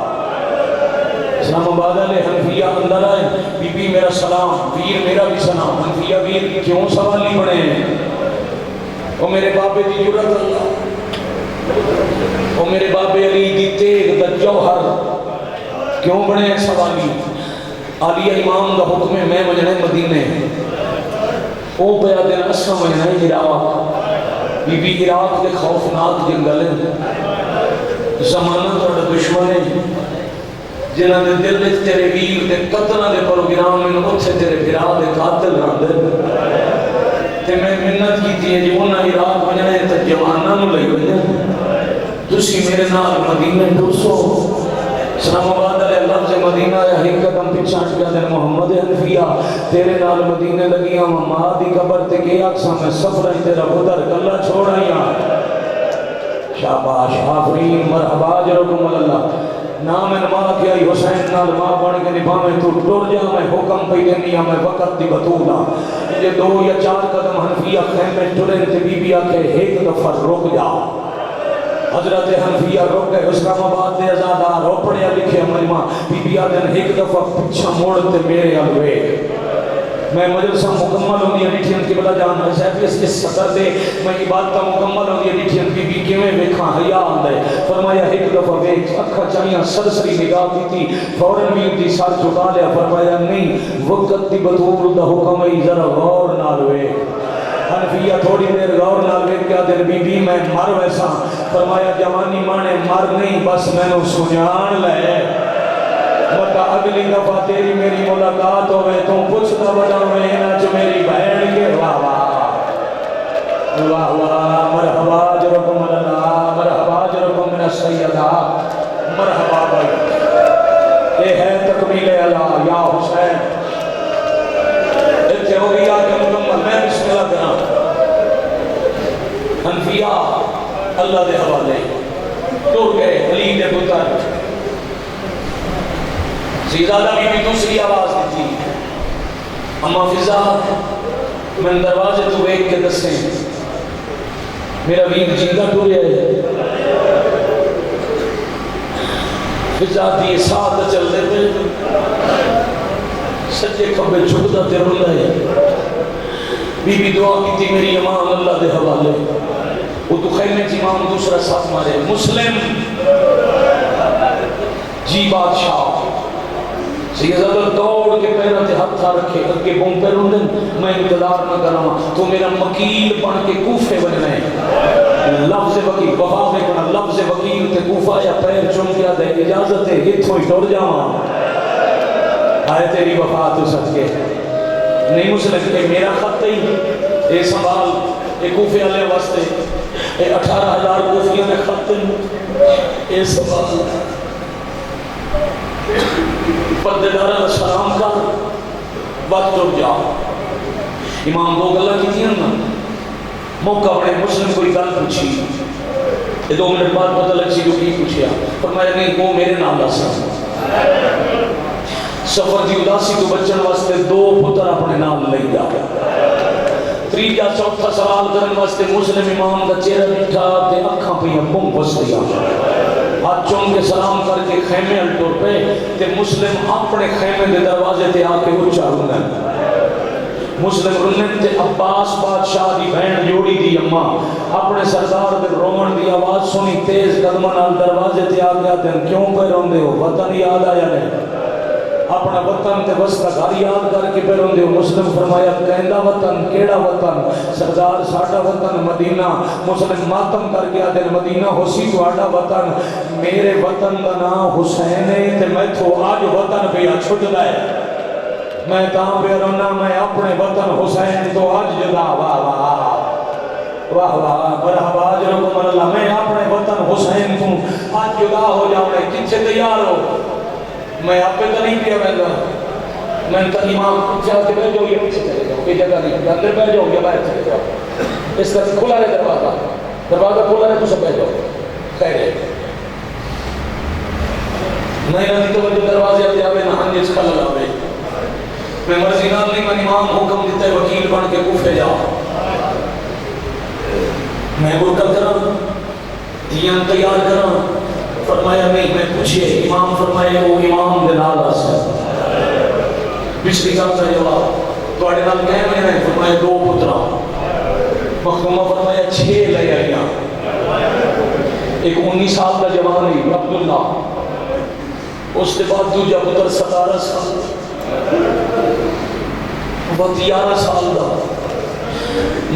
سلام آباد علیہ حنفیہ اندر آئے. بی بی میرا سلام ویر میرا بھی سلام. حنفیہ ویر کیوں سوالی بڑے ہیں وہ میرے بابے دی جرت اللہ وہ میرے بابے علی دی تیغ دا جوہر کیوں بڑے ہیں سوالی. علی امام دا حکم ہے میں مجھنے مدینے او پیا دن اسا مجھنے عراق. بی بی عراق دے خوفناک جنگل ہیں زمانہ توڑا دشمن ہے جنہاں دے دل وچ تیرے ویر دے قتلہ دے پروگرام میں اتھے تیرے بھرا دے قاتل راندے تے میں منت کیتی ہے جی انہاں عراق بننے تے جواناں نو لئی ہوئے تسی میرے نال مدینے ٹرسو. سلام آباد علیہ لفظ مدینہ یا ایک قدم پیچھے ہٹ گیا تے محمد حنفیہ تیرے نال مدینے لگیاں ماں دی قبر تے کے اکساں میں سفر تیرا پتر کلا چھوڑ آئیاں. شاباش آفرین مرحبا جرکم اللہ. نام ماں کیا حسین نال ماں بن کے نبھاویں تو ٹر جا میں حکم پہ دینیا میں وقت دی بطولا. یہ 2 یا 4 قدم حنفیہ خیمے ٹرے تے بی بی آکے ایک دفعہ رک جا. حضرت حنفیہ رک گئے. اسلام آباد دے ازادار رو پڑھیا لکھے مجمع بی بی آدن ایک دفعہ پچھا موڑ تے میرے الوے میں مجلسہ مکمل ہوندی ڈٹھیاں کی بلا جان ہے صاحب اس کے صدر دے میں عبادتہ مکمل ہوندی ڈٹھیاں بی کیویں ویکھاں حیا آندا ہے فرمایا ایک دفعہ ویکھ اکھاں چاہیاں سرسری نگاہ کیتی فوراً بھی دی سر جھکا لیا فرمایا نہیں وقت دی بطور دا حکم ہے ذرا غور نال ویکھ حنفیہ تھوڑی دیر غور نال ویکھ کیا دل بی بی میں مر ویسا فرمایا جوانی مانے مر نہیں بس میں نو سجان لے مطا اگلی دفعہ تیری میری ملاقات ہوئے تو پوچھتا بڑا ہوئے نا جو میری بہن کے واہ واہ واہ واہ مرحبا جرکم اللہ مرحبا جرکم من السیدہ مرحبا بھائی یہ ہے تکمیل اللہ یا حسین اتھے ہو گئی آگے مکمل میں بسم اللہ کرنا حنفیہ اللہ دے حوالے ٹور گئے علی دے پتر زیادہ بھی دوسری آواز دیتی اما فضا میں دروازے تو ایک کے دسیں میرا ویر جنگا ٹورے ہے فضا دی ساتھ چل دے پہ سجے کھبے چھکتا تے رولہ ہے بی دعا کی تھی میری امام اللہ دے حوالے وہ تو خیمے تھی امام دوسرا ساتھ مارے مسلم جی بادشاہ سیدہ دوڑ کے پیروں تے ہاتھ رکھے اگے بم پہ روندن میں انتظار نہ کراں تو میرا وکیل بن کے کوفے بننا ہے لفظ وکیل وفا میں بنا لفظ وکیل تے کوفہ یا پیر چوم گیا دے اجازت ہے اتھوں ہی ٹر جاواں آئے تیری وفا تو صدقے نہیں مسلم کہ میرا خط ہی اے سنبھال اے کوفے والے واسطے اے 18,000 کوفیوں نے خط اے سنبھال پردیدارہ سلام کر وقت رک جا امام دو گلہ کی تھی نا موقع بڑے مسلم کوئی گل پوچھی یہ 2 منٹ بعد پتہ لگ سی جو کی پوچھیا فرمایا نہیں وہ میرے نام دا سفر دی اداسی تو بچن واسطے 2 پتر اپنے نام لے جا تریجا چوتھا سوال کرن واسطے مسلم امام دا چہرہ ڈٹھا تے اکھاں پہ بم بس دیا ہاتھ چوم کے سلام کر کے خیمے الٹور پہ تے مسلم اپنے خیمے دے دروازے تے آ کے اچھا روندن مسلم روندن تے عباس بادشاہ دی بہن جوڑی دی اماں اپنے سردار دے رومن دی آواز سنی تیز قدمہ نال دروازے تے آ گیا دن کیوں پہ روندے ہو وطن یاد آیا نہیں اپنا وطن تے وسطہ گھر یاد کر کے پہ روندے ہو مسلم فرمایا کہندہ وطن کیڑا وطن سردار ساڑھا وطن مدینہ مسلم ماتم کر کے آدھے مدینہ ہو سی تو آڑھا وطن میرے وطن دا نام حسین ہے تے میں تو آج وطن پہ چھٹ دائے میں تاں پہ رونا میں اپنے وطن حسین تو آج جدا واہ واہ واہ واہ مرحبا جرکم اللہ میں اپنے وطن حسین تو آج جدا ہو جاؤں میں کچھے تیار ہو میں آپ پہ تو نہیں پیا بیٹھا میں تو امام چاہ کے بیٹھ جاؤ یا پیچھے چلے جاؤ یہ جگہ نہیں اندر بیٹھ جاؤ یا باہر چلے جاؤ اس کا کھلا رہے دروازہ کھلا رہے تو سب بیٹھ جاؤ خیر ہے نہیں رہتی تو جو دروازے آتے آوے نہاں جس کا لگا ہوئے میں مرضی نال نہیں میں امام حکم دیتا ہے وکیل بن کے کوفے جاؤ میں برکت کرا دیاں تیار کرا فرمایا نہیں میں پوچھئے امام فرمایا وہ امام دلال آسا پچھلی کام کا جواب تو اڑے نال کہہ میں نے فرمایا 2 پترہ مخدومہ فرمایا 6 لے آئیاں ایک 19 سال کا جوانی عبداللہ اس کے بعد دوجہ پتر 17 سال وہ 11 سال دا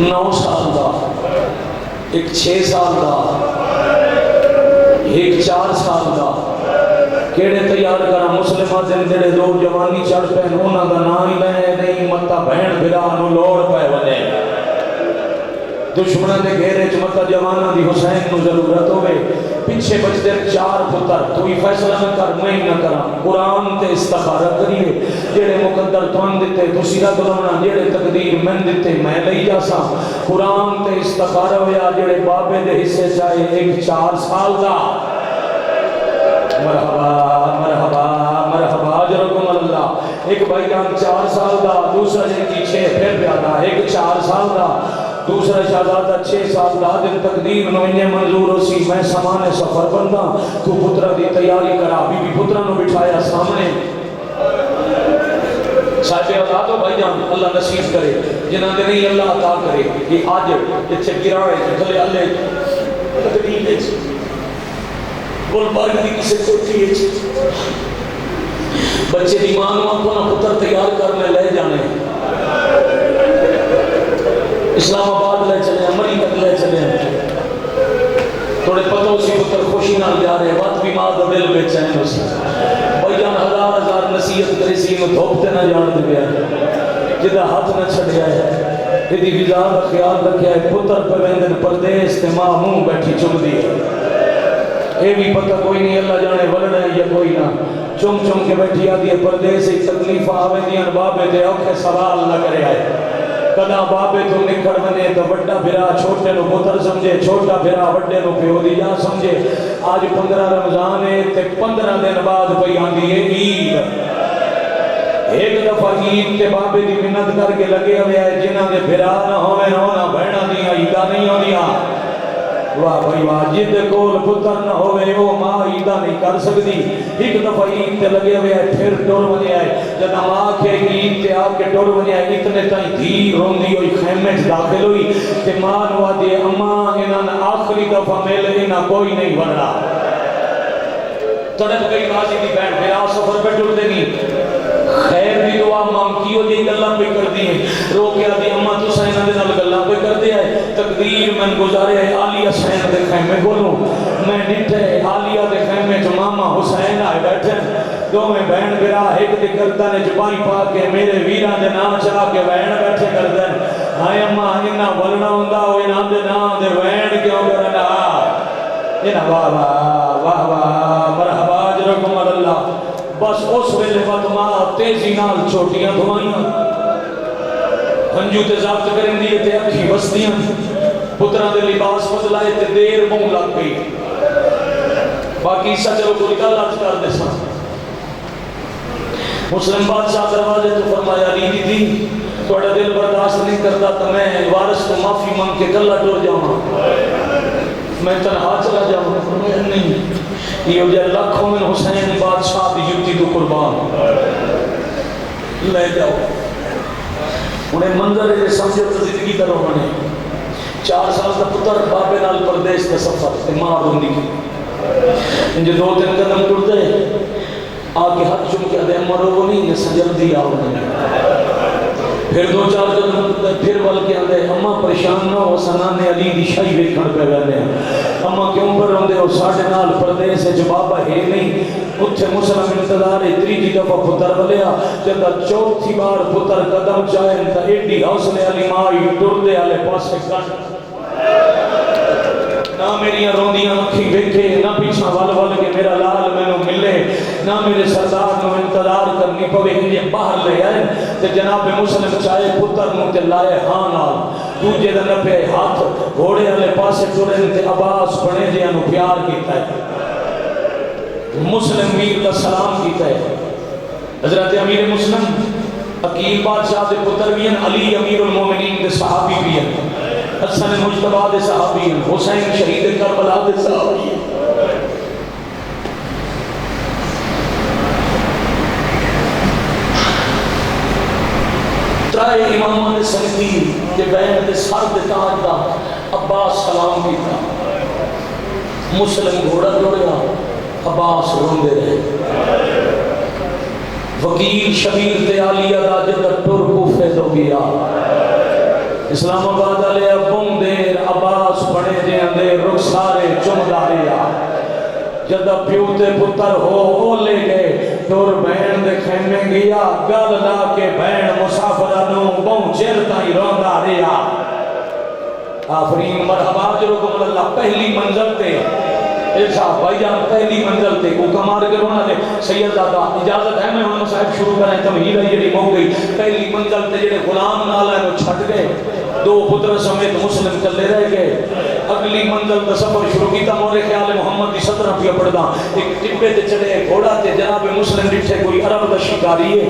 9 سال دا ایک 6 سال دا ایک 4 سال دا کیڑے تیار کرا مسلمہ دن دڑے 2 جوانی چڑھ پہن ہونا دا نائی لے نہیں مطا بہن بھرا نو لوڑ پہ ونے دشمنہ دے گھیرے چ مطا جوانہ دی حسین نو ضرورت ہوئے پیچھے بچ دے 4 پتر تو ہی فیصلہ نہ کر میں نہ کرا قرآن تے استخارہ کریے جیڑے مقدر توان دیتے تو سیرہ دلونا جیڑے تقدیر من دیتے میں لئی جاسا قرآن تے استخارہ ہویا جیڑے بابے دے حصے چاہے ایک 4 سال دا مرحبا مرحبا مرحبا جرکم اللہ ایک بھائی جان 4 سال دا دوسرا جن کی 6 پھر پیادا ایک 4 سال دا دوسرا شہزادہ 6 سال دا دن تقدیر نوئنے منظور ہو سی میں سامان سفر بندہ تو پترہ دی تیاری کرا بی بی پترہ نو بٹھایا سامنے صاحب اولاد ہو بھائی جان اللہ نصیب کرے، جنہاں دے نہیں اللہ عطا کرے کہ آج اتھے گراڑے تھلے اللہ تقریب ہے گلبرگ دی کسی کوٹھی ہے بچے دی ماں نو کو نہ پتر تیار کرنے لے جانے اسلام آباد لے چلے امری تک لے چلے تھوڑے پتہ اسی پتر خوشی نال جا رہے وقت بھی ماں دا دل بے چین ہو سی بھائی جان ہزار ہزار نصیحت کرے سی میں دھوپتے نہ جان دے گیا جدہ ہاتھ نہ چھڑ گیا ہے ایدی ویزا کا خیال رکھیا ہے پتر پہ ویندن پردیس تے ماں منہ بیٹھی چم دی اے بھی پتہ کوئی نہیں اللہ جانے ولڑ ہے یا کوئی نہ چم چم کے بیٹھی آدھی ہے پردیس ایک تکلیف آوے دیاں بابے دے اوکھے سوال نہ کرے آئے کدا بابے تو نکھڑ بنے تو بڑا بھرا چھوٹے نو پتر سمجھے چھوٹا بھرا بڑے نو پیو دی جا سمجھے آج 15 رمضان ہے تے 15 دن بعد پئی آندی ہے عید ایک دفعہ عید کے بابے دی منت کر کے لگے ہوئے ہیں جنہاں دے بھرا نہ ہوئے نہ بہنا دیاں عیدہ نہیں ہوندیاں واہ بھائی واہ جد کول پتر نہ ہوئے وہ ماں عیدہ نہیں کر سکتی ایک دفعہ عید تے لگے ہوئے ہیں پھر ٹور بنے آئے جب ماں کے عید تے آپ کے ٹور بنے آئے اتنے تائیں دھی روندی ہوئی خیمے داخل ہوئی کہ ماں نوا دے اماں انہاں آخری دفعہ میلے انہاں کوئی نہیں بننا تڑپ گئی بازی دی بینڈ میرا سفر پہ ٹر دینی خیر دی دعا مانگی ہو جی گلہ پہ کر دی رو کے آدھی اماں تو سینہ دے نال گلہ پہ کر دیا ہے تقدیر من گزارے ہے آلیہ سینہ دے خیمے گولوں میں نٹھے آلیہ دے خیمے جو ماما حسین آئے بیٹھے دو میں بہن برا ایک دے کرتا نے جبائی پا کے میرے ویران دے نام چلا کے بہن بیٹھے کر دیں آئے اماں انہا ولنا ہوندہ ہوئے نام دے بہن کیوں کرنا انہا واہ واہ واہ واہ مرحبا جرکم اللہ بس اس ویلے وقت ماں تیزی نال چھوٹیاں دھوائیاں ہنجو تے ضابط کریں دیئے تے اکھی بستیاں پتران دے لباس بدلائے تے دیر موں لگ گئی باقی سا چلو کوئی گل آج کر دے سا مسلم بادشاہ دروازے تو فرمایا ریدی تھی توڑا دل برداشت نہیں کرتا تو میں وارث کو معافی مانگ کے گلہ ٹور جاؤں میں تنہا چلا جاؤں فرمایا نہیں یہ جا لکھوں میں حسین بادشاہ دی جوتی تو قربان لے جاؤ انہیں منظر ہے سمجھو تو زندگی کرو انہیں 4 سال کا پتر بابے نال پردیش کا سفر ماں روندی کی انجھے 2 دن قدم ٹرتے آگے ہاتھ چم کے دے مرو نہیں یہ سجل دی آؤ نہیں پھر 2-4 قدم ٹرتے پھر ول کے آدھے اماں پریشان نہ ہو سنانے علی دی شاہی ویکھن پہ گئے اماں کیوں پر روندے ہو ساڑھے نال پردیس ہے جو بابا ہے نہیں اتھے مسلم انتظار ہے 3 دفعہ پتر بلیا جب 4تھی بار پتر قدم چاہیں تا ایڈی حوصلے علی مائی ٹر دے آلے پاس کن نہ میری روندیاں اکھی بیٹھے نہ پیچھا ول کے میرا لال میں نو ملے نہ میرے سردار نو انتظار کرنی پوے انجھے باہر لے آئے تے جناب مسلم چاہے پتر نو تے لائے ہاں نال دوجہ دن پہ ہاتھ گھوڑے والے پاسے ٹرے تے عباس بنے جے نو پیار کیتا ہے مسلم ویر کا سلام کیتا ہے حضرت امیر مسلم عقیل بادشاہ دے پتر بھی ہیں علی امیر المومنین دے صحابی بھی ہیں حسن مجتبہ دے صحابی ہیں حسین شہید کربلا دے صحابی ہیں ترائے امامہ دے سنگیر کے بین دے سر دے تاج دا عباس سلام کیتا مسلم گھوڑا جوڑیا عباس روندے رہے وکیل شبیر تے آلیہ دا جدہ ٹر کوفے دو گیا اسلام آباد علیہ بم دیر عباس بڑے دے اندے رخسارے چمداریا جدہ پیوتے پتر ہو لے گئے ٹور بہن دے خیمے گیا گل لا کے بہن مسافرانوں بہن چیرتا ہی روندہ ریا آفرین مرحبا جرکم اللہ پہلی منزل تے صاحب بھائی جان پہلی منزل تے کو کمار کے رونا دے سید دادا اجازت ہے میں ہم صاحب شروع کریں تمہید ہے جڑی مو گئی پہلی منزل تے جڑے غلام نالا ہے وہ چھٹ گئے 2 پتر سمیت مسلم چلے رہ گئے اگلی منزل کا سفر شروع کیتا مورے خیال محمد دی 17 پیا پڑھدا ایک ٹپے تے چڑھے گھوڑا تے جناب مسلم ڈٹھے کوئی عرب دا شکاری ہے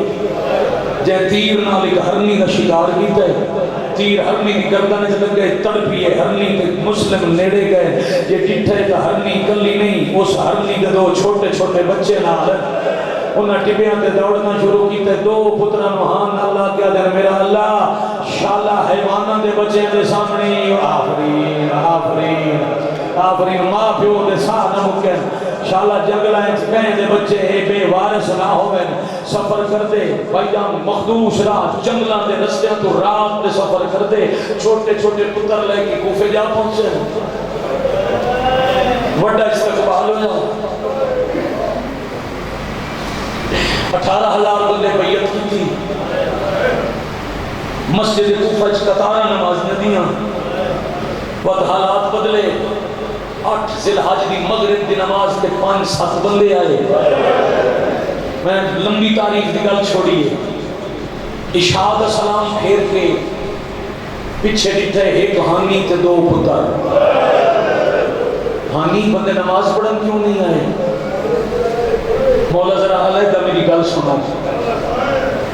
جے تیر نال ایک ہرنی دا شکار کیتا ہے تیر ہرنی دی گردن سے لگ گئے تڑپی ہے ہرنی تے مسلم نیڑے گئے یہ ڈٹھے تا ہرنی کلی نہیں اس ہرنی دے 2 چھوٹے چھوٹے بچے نال انہیں ٹبیاں تے دوڑنا شروع کیتے دو پتران وہاں اللہ کیا دے میرا اللہ شالا حیوانہ دے بچے دے سامنے آفرین آفرین آفرین ماں پیو دے ساہ نہ مکن شالا جنگلائیں کہیں دے بچے بے وارث نہ ہوئے سفر کر دے بھائیان مخدوش راہ جنگلان دے رستیاں تو رات دے سفر کر دے چھوٹے چھوٹے پتر لے کے کوفے جا پہنچے وڈا استقبال ہو جاؤ 18,000 بندے بیعت کی تھی مسجد کوفہ قطارہ نماز ندیاں وقت حالات بدلے 8 ذی الحج دی مغرب دی نماز کے 5-7 بندے آئے میں لمبی تاریخ دی گل چھوڑی ہے عشاء کا سلام پھیر کے پیچھے ڈٹھے ایک ہانی تے 2 پتر ہانی بندے نماز پڑھن کیوں نہیں آئے مولا ذرا علیحدہ میری گل سنا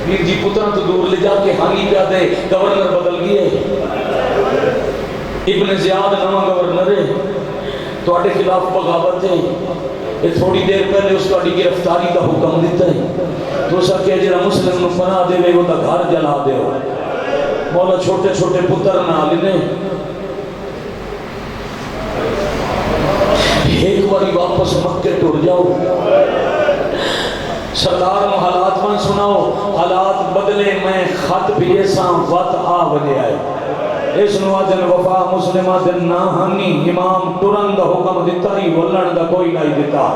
پیر جی پتران تو دور لے جا کے ہانی پہ دے گورنر بدل گئے ابن زیاد نواں گورنر ہے تو آٹے خلاف بغاوت ہے یہ تھوڑی دیر پہلے اس کو گرفتاری کا حکم دیتا ہے تو سا کہ جرا مسلم نو پناہ دے وہ دا گھر جلا دے ہو مولا چھوٹے چھوٹے پتر نہ لینے ایک باری واپس مکے ٹر جاؤ سردار نو حالات من سناؤ حالات بدلے میں خط بھی ایسا وقت آ بجے آئے اس نوازن وفا مسلمہ دن ناہانی امام ترن دا حکم دیتا ہی ولن دا کوئی نہیں دیتا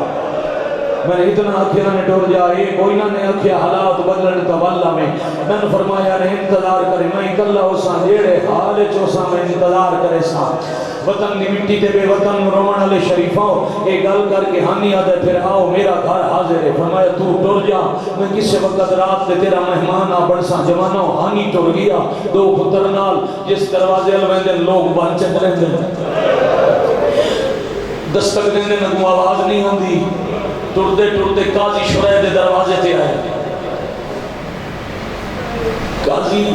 میں نے اتنا اکھیاں نے ٹور جائے کوئی نہ نے اکھیا حالات بدلن تا واللہ میں نے فرمایا نے انتظار کرے میں اکلہ ہو سا جیڑے حال چوسا میں انتظار کرے سا وطن دی مٹی تے بے وطن رومن علی شریفوں ایک گل کر کے ہانی آدھے پھر آؤ میرا گھر حاضر ہے فرمایا تو ٹور جا میں کسی وقت رات دے تیرا مہمان آ بڑسا جوانوں ہانی ٹور گیا 2 پتر نال جس دروازے الویندے لوگ بان چک رہے دے دستک دیندے نگو آواز نہیں ہوندی ٹردے ٹردے قاضی شرح دے دروازے تے آئے قاضی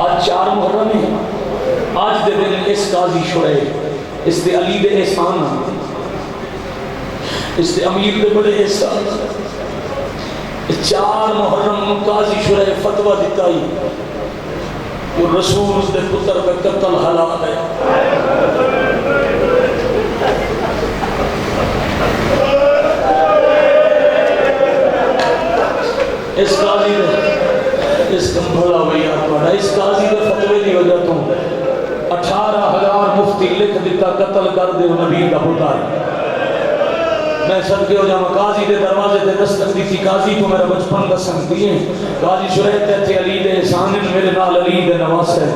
آج 4 محرم ہے آج دے دن اس قاضی شرح اس دے علی دے احسان اس دے امیر دے بڑے احسان 4 محرم قاضی شرح فتوہ دیتا ہی جو رسول اس دے پتر کا قتل حلال ہے اس قاضی نے اس کمبھلا ہوئی آتوانا اس قاضی نے فتوے دی وجہ تو 18,000 مفتی لکھ دیتا قتل کر دے نبی کا پتر میں صدقے ہو جاؤں قاضی دے دروازے دے دستک دی تھی قاضی تو میرا بچپن دستک دیئے قاضی شرحتے تھے علی دے سانن میرے نال علی دے نواز ہے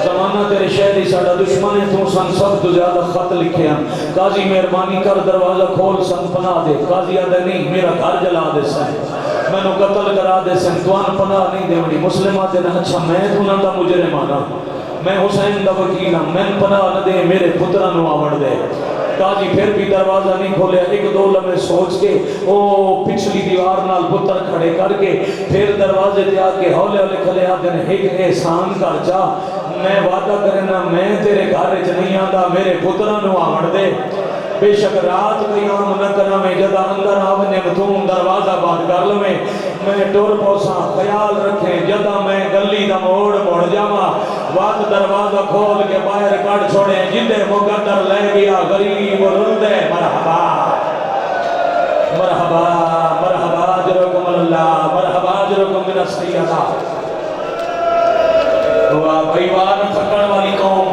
زمانہ تیرے شہری ساڑا دشمن ہے تو سن سب تو زیادہ خط لکھے ہیں قاضی مہربانی کر دروازہ کھول سن پناہ دے قاضی آدھے نہیں میرا گھر جلا دے سن میں نو قتل کرا دے سن توان پناہ نہیں دے منی مسلمات نے اچھا میں تو نہ دا مجرم آنا میں حسین دا وکیل ہوں میں پناہ نہ دے میرے پترہ نو آوڑ دے قاضی پھر بھی دروازہ نہیں کھولے 1-2 لمحے سوچ کے او پچھلی دیوار نال پتر کھڑے کر کے پھر دروازے تے آ کے ہولے ہولے کھلے آ دن ایک احسان کر جا میں وعدہ کرنا میں تیرے گھر وچ نہیں آندا میرے پتراں نو آوڑ دے بے شک رات قیام نہ کرا میں جدا اندر آونے متوم دروازہ بند کر لو میں ٹور پوسا خیال رکھیں جدا میں گلی دا موڑ جاواں وقت دروازہ کھول کے باہر کٹ چھوڑے جدے مقدر لے گیا غریب رندے مرحبا مرحبا مرحبا اجرکم اللہ مرحبا اجرکم من السیدہ دعا بھائیوان پھکڑ والی قوم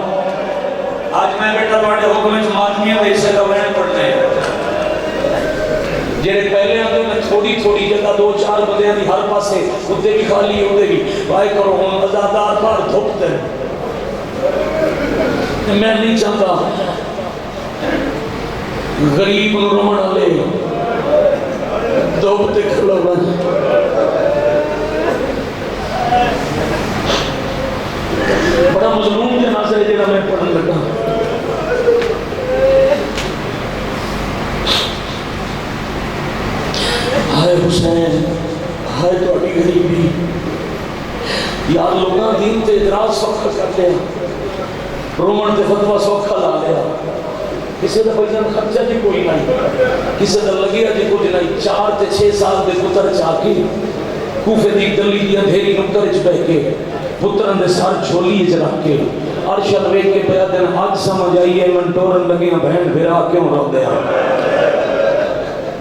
آج میں بیٹا بڑے حکم ماتمیاں دے سے دوین پڑھنے جیرے پہلے آتے میں تھوڑی جگہ 2-4 بندیاں دی ہر پاسے ادھے بھی خالی ادھے بھی بھائی کرو ہوں ازادار بار دھوکتے میں نہیں چاہتا غریب رومن لے دھوکتے کھلو بھائی بڑا مظلوم جنازہ ہے جنہاں میں پڑھنے لگا ہائے حسین ہائے تو اٹی غریبی یار لوگاں دین تے ادراج سوکھا کر لیا رومن تے فتوہ سوکھا لا لیا کسی کا بھائی جان خرچہ جی کوئی نہیں، کسی کا لگیا جی کچھ نہیں، 4 تے 6 سال دے پتر چاہ کے کوفے دی گلی دی اندھیری نکر وچ بیٹھ کے پتران دے سر جھولی وچ رکھ کے ارشد ویکھ کے پیا دن اج سمجھ آئی ہے من ٹورن لگیاں بہن بھرا کیوں روندے ہیں،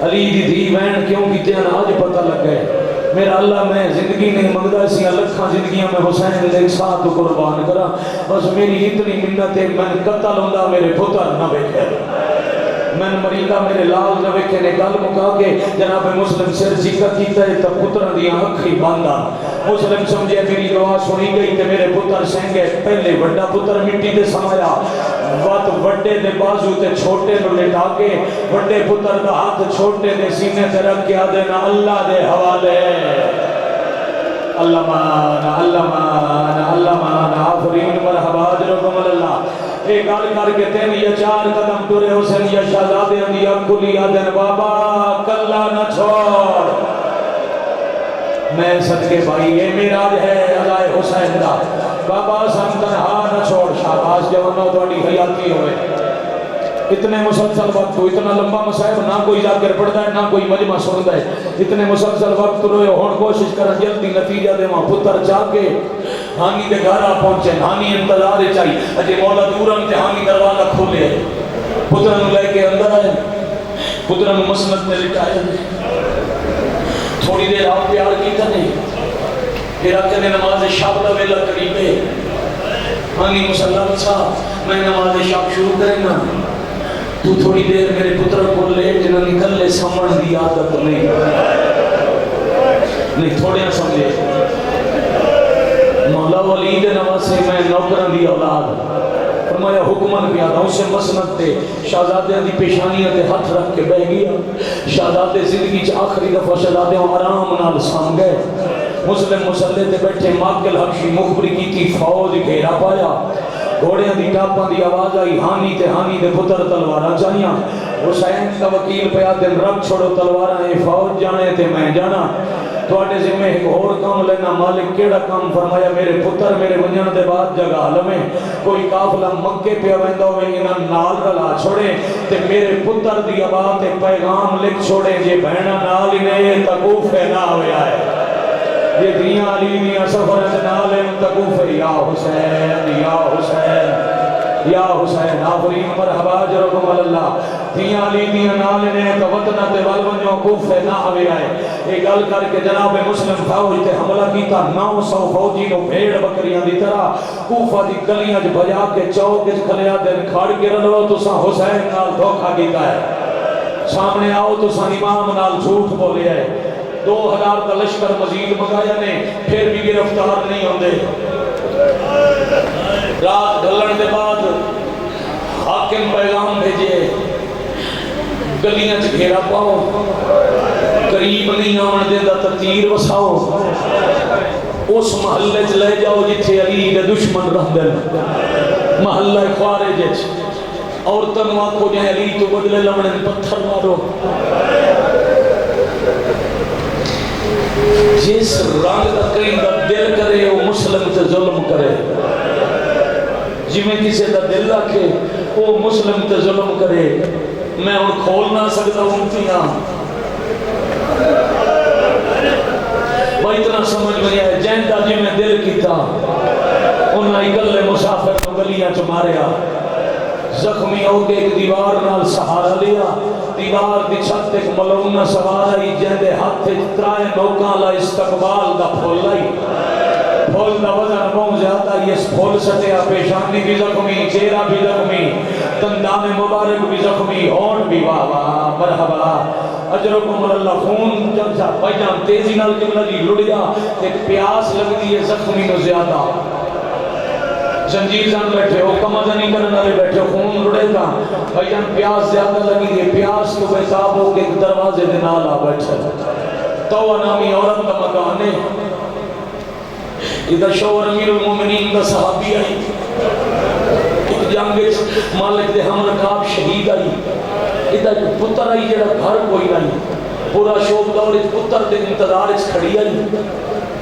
علی دی دھی بہن کیوں کیتے ہیں آج پتہ لگ گئے۔ میرا اللہ میں زندگی نہیں منگدا سی لکھاں زندگیاں میں حسین دے ساتھ قربان کرا، بس میری اتنی منت ہے میں قتل ہوندا میرے پتر نہ ویکھے، میں مریضہ میرے لال نہ ویکھے نے گل مکا کے جناب مسلم سر ذکر کیتا ہے تو پتراں دی اکھیں بندا، مسلم سمجھے میری دعا سنی گئی تے میرے پتر سنگے پہلے بڑا پتر مٹی تے سمایا، وقت وڈے دے بازو تے چھوٹے نو لٹا کے وڈے پتر دا ہاتھ چھوٹے دے سینے تے رکھ کے آدھنا اللہ دے حوالے، اللہ مانا اللہ مانا اللہ مانا آفرین مرحبا اجرکم اللہ۔ ایک گل کر کے 3 یا 4 قدم ٹرے حسین یا شہزادے دی اکلی آدھن بابا کلا نہ چھوڑ، میں صدقے بھائی یہ میراج ہے عزائے حسین دا، بابا سن تنہا نہ چھوڑ، شاباش جوانوں تھوڑی حیاتی ہوئے، اتنے مسلسل وقت ہو، اتنا لمبا مسائب نہ کوئی ذاکر پڑھتا ہے نہ کوئی مجمع سنتا ہے، اتنے مسلسل وقت روئے ہون کوشش کریں جلدی نتیجہ دے وہاں پتر چاہ کے ہانی دے گھارا پہنچے، ہانی انتظار چاہیے اجے مولا دورم تے ہانی دروازہ کھولے، پترن لے کے اندر آئے، پترن مسند میں لٹائے، تھوڑی دیر آپ پیار کی تھا نہیں، پھر آکے نے نماز شب دا ویلا قریبے، ہانی مسلم صاحب میں نماز شب شروع کریں گا، تو تھوڑی دیر میرے پتر کو لے جنہاں نکل لے سمجھ دی عادت نہیں، تھوڑے نہ سمجھے، مولا ولید نواسے میں نوکران دی اولاد، فرمایا حکمن کیا تھا اسے مسند تے شہزادے دی پیشانیاں تے ہاتھ رکھ کے بہ گیا، شہزادے زندگی چ آخری دفعہ شہزادے آرام نال سام گئے، مسلم مسلح تے بیٹھے ماکل حبشی مخبری کی تھی فوج گھیرا پایا، گھوڑیاں دی ٹاپاں دی آواز آئی، ہانی دے پتر تلواراں چاہیاں، حسین کا وکیل پیا دن رکھ چھوڑو تلواراں اے فوج جانے تے میں جانا، تواڈے ذمہ ایک اور کام لینا، مالک کیڑا کام؟ فرمایا میرے پتر میرے ونجن دے بعد جگہ لمیں، کوئی قافلہ مکے پہ ویندا ہوئے انہاں نال رلا چھوڑے تے میرے پتر دی آواز تے پیغام لکھ چھوڑے جے بہنا نال ہی نہیں تکوفے نہ ہویا ہے، یہ دیاں علی دیاں سفرت نال تکوفے، یا حسین یا حسین یا حسین آفرین مرحبا اجرکم اللہ، دیاں علی دیاں نال نے تو وطنہ تے والونجوں کوفے نہ ہوئے آئے، ایک گل کر کے جناب مسلم فوج تے حملہ کیتا، 900 فوجی نو بھیڑ بکریاں دی طرح کوفہ دی گلیاں چ بجا کے چوک وچ کھلیا دن کھڑ کے رلو تساں حسین نال دھوکا کیتا ہے، سامنے آؤ تساں امام نال جھوٹ بولے ہے، 2000 کا لشکر مزید منگایا نے پھر بھی گرفتار نہیں ہوندے، رات ڈھلن کے بعد حاکم پیغام بھیجے گلیاں چ گھیرا پاؤ، قریب نہیں آن دیندا تے تیر وساؤ، اس محلے چ لے جاؤ جتھے علی دے دشمن رہندے نے، محلہ خوارج وچ، عورتاں نوں آکھو جے علی تو بدلے لمنے پتھر مارو، جس رنگ دا کہیں دا دل کرے وہ مسلم تے ظلم کرے، جی میں کسی دا دل رکھے وہ مسلم تے ظلم کرے، میں ان کھول نہ سکتا ہوں تیاں، وہ اتنا سمجھ میں آئے جہندہ جی میں دل کیتا، انہاں اکلے مسافر کو گلیاں چ ماریا، زخمی ہو کے ایک دیوار نال سہارا لیا، دیوار دی چھت ایک ملونہ سوار آئی جہندے ہاتھ ترائے لوکاں لا استقبال دا پھول آئی، پھول دا وزن بہت زیادہ، یہ پھول سٹیا، پیشانی بھی زخمی، چہرہ بھی زخمی، دندان مبارک بھی زخمی، ہون بھی واہ واہ مرحبا اجرکم اللہ، خون جلسا بھائیجان تیزی نال جملہ جی لڑیا، ایک پیاس لگ دی ہے زخمی نو زیادہ، زنجیر جان بیٹھے ہو، کمزہ نہیں کرنے والے بیٹھے ہو، خون لڑے گا، بھائیجان پیاس زیادہ لگی ہے، پیاس کو بےتاب ہو کے دروازے دے نال آ بیٹھے، توہ نامی عورت کا مکان ہے، ادھر شور امیر المومنین کا صحابی آئی، ایک جنگ مالک دے ہم رکاب شہید آئی، ادھر پتر آئی جڑا گھر کوئی نہیں، پورا شوق دور اس پتر دے انتظار اس کھڑی آئی،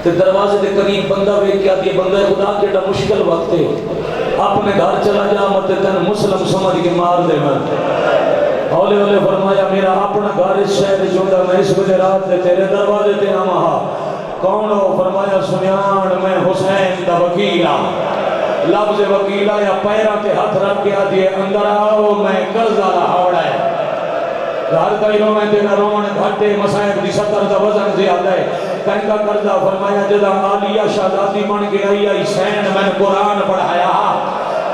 تے دروازے دے قریب بندہ وے کیا دیا، بندہ خدا کیڑا مشکل وقت ہے، اپنے گھر چلا جا مت تین مسلم سمجھ کے مار دے میں ہولے ہولے فرمایا میرا اپنا گھر اس شہر چوندا میں اس وجہ رات دے تیرے دروازے تے آواں کون ہو فرمایا سنیان میں حسین دا وکیلا لفظ وکیلا یا پیرا کے ہاتھ رکھ کے آدھی اندر آؤ میں قرضہ لاہوڑا ہے گھر کئیوں میں تیرا رون گھٹے مسائب دی سطر دا وزن زیادہ ہے کہیں کا قرضہ فرمایا جدا عالیہ شہزادی بن کے آئی سین میں قرآن پڑھایا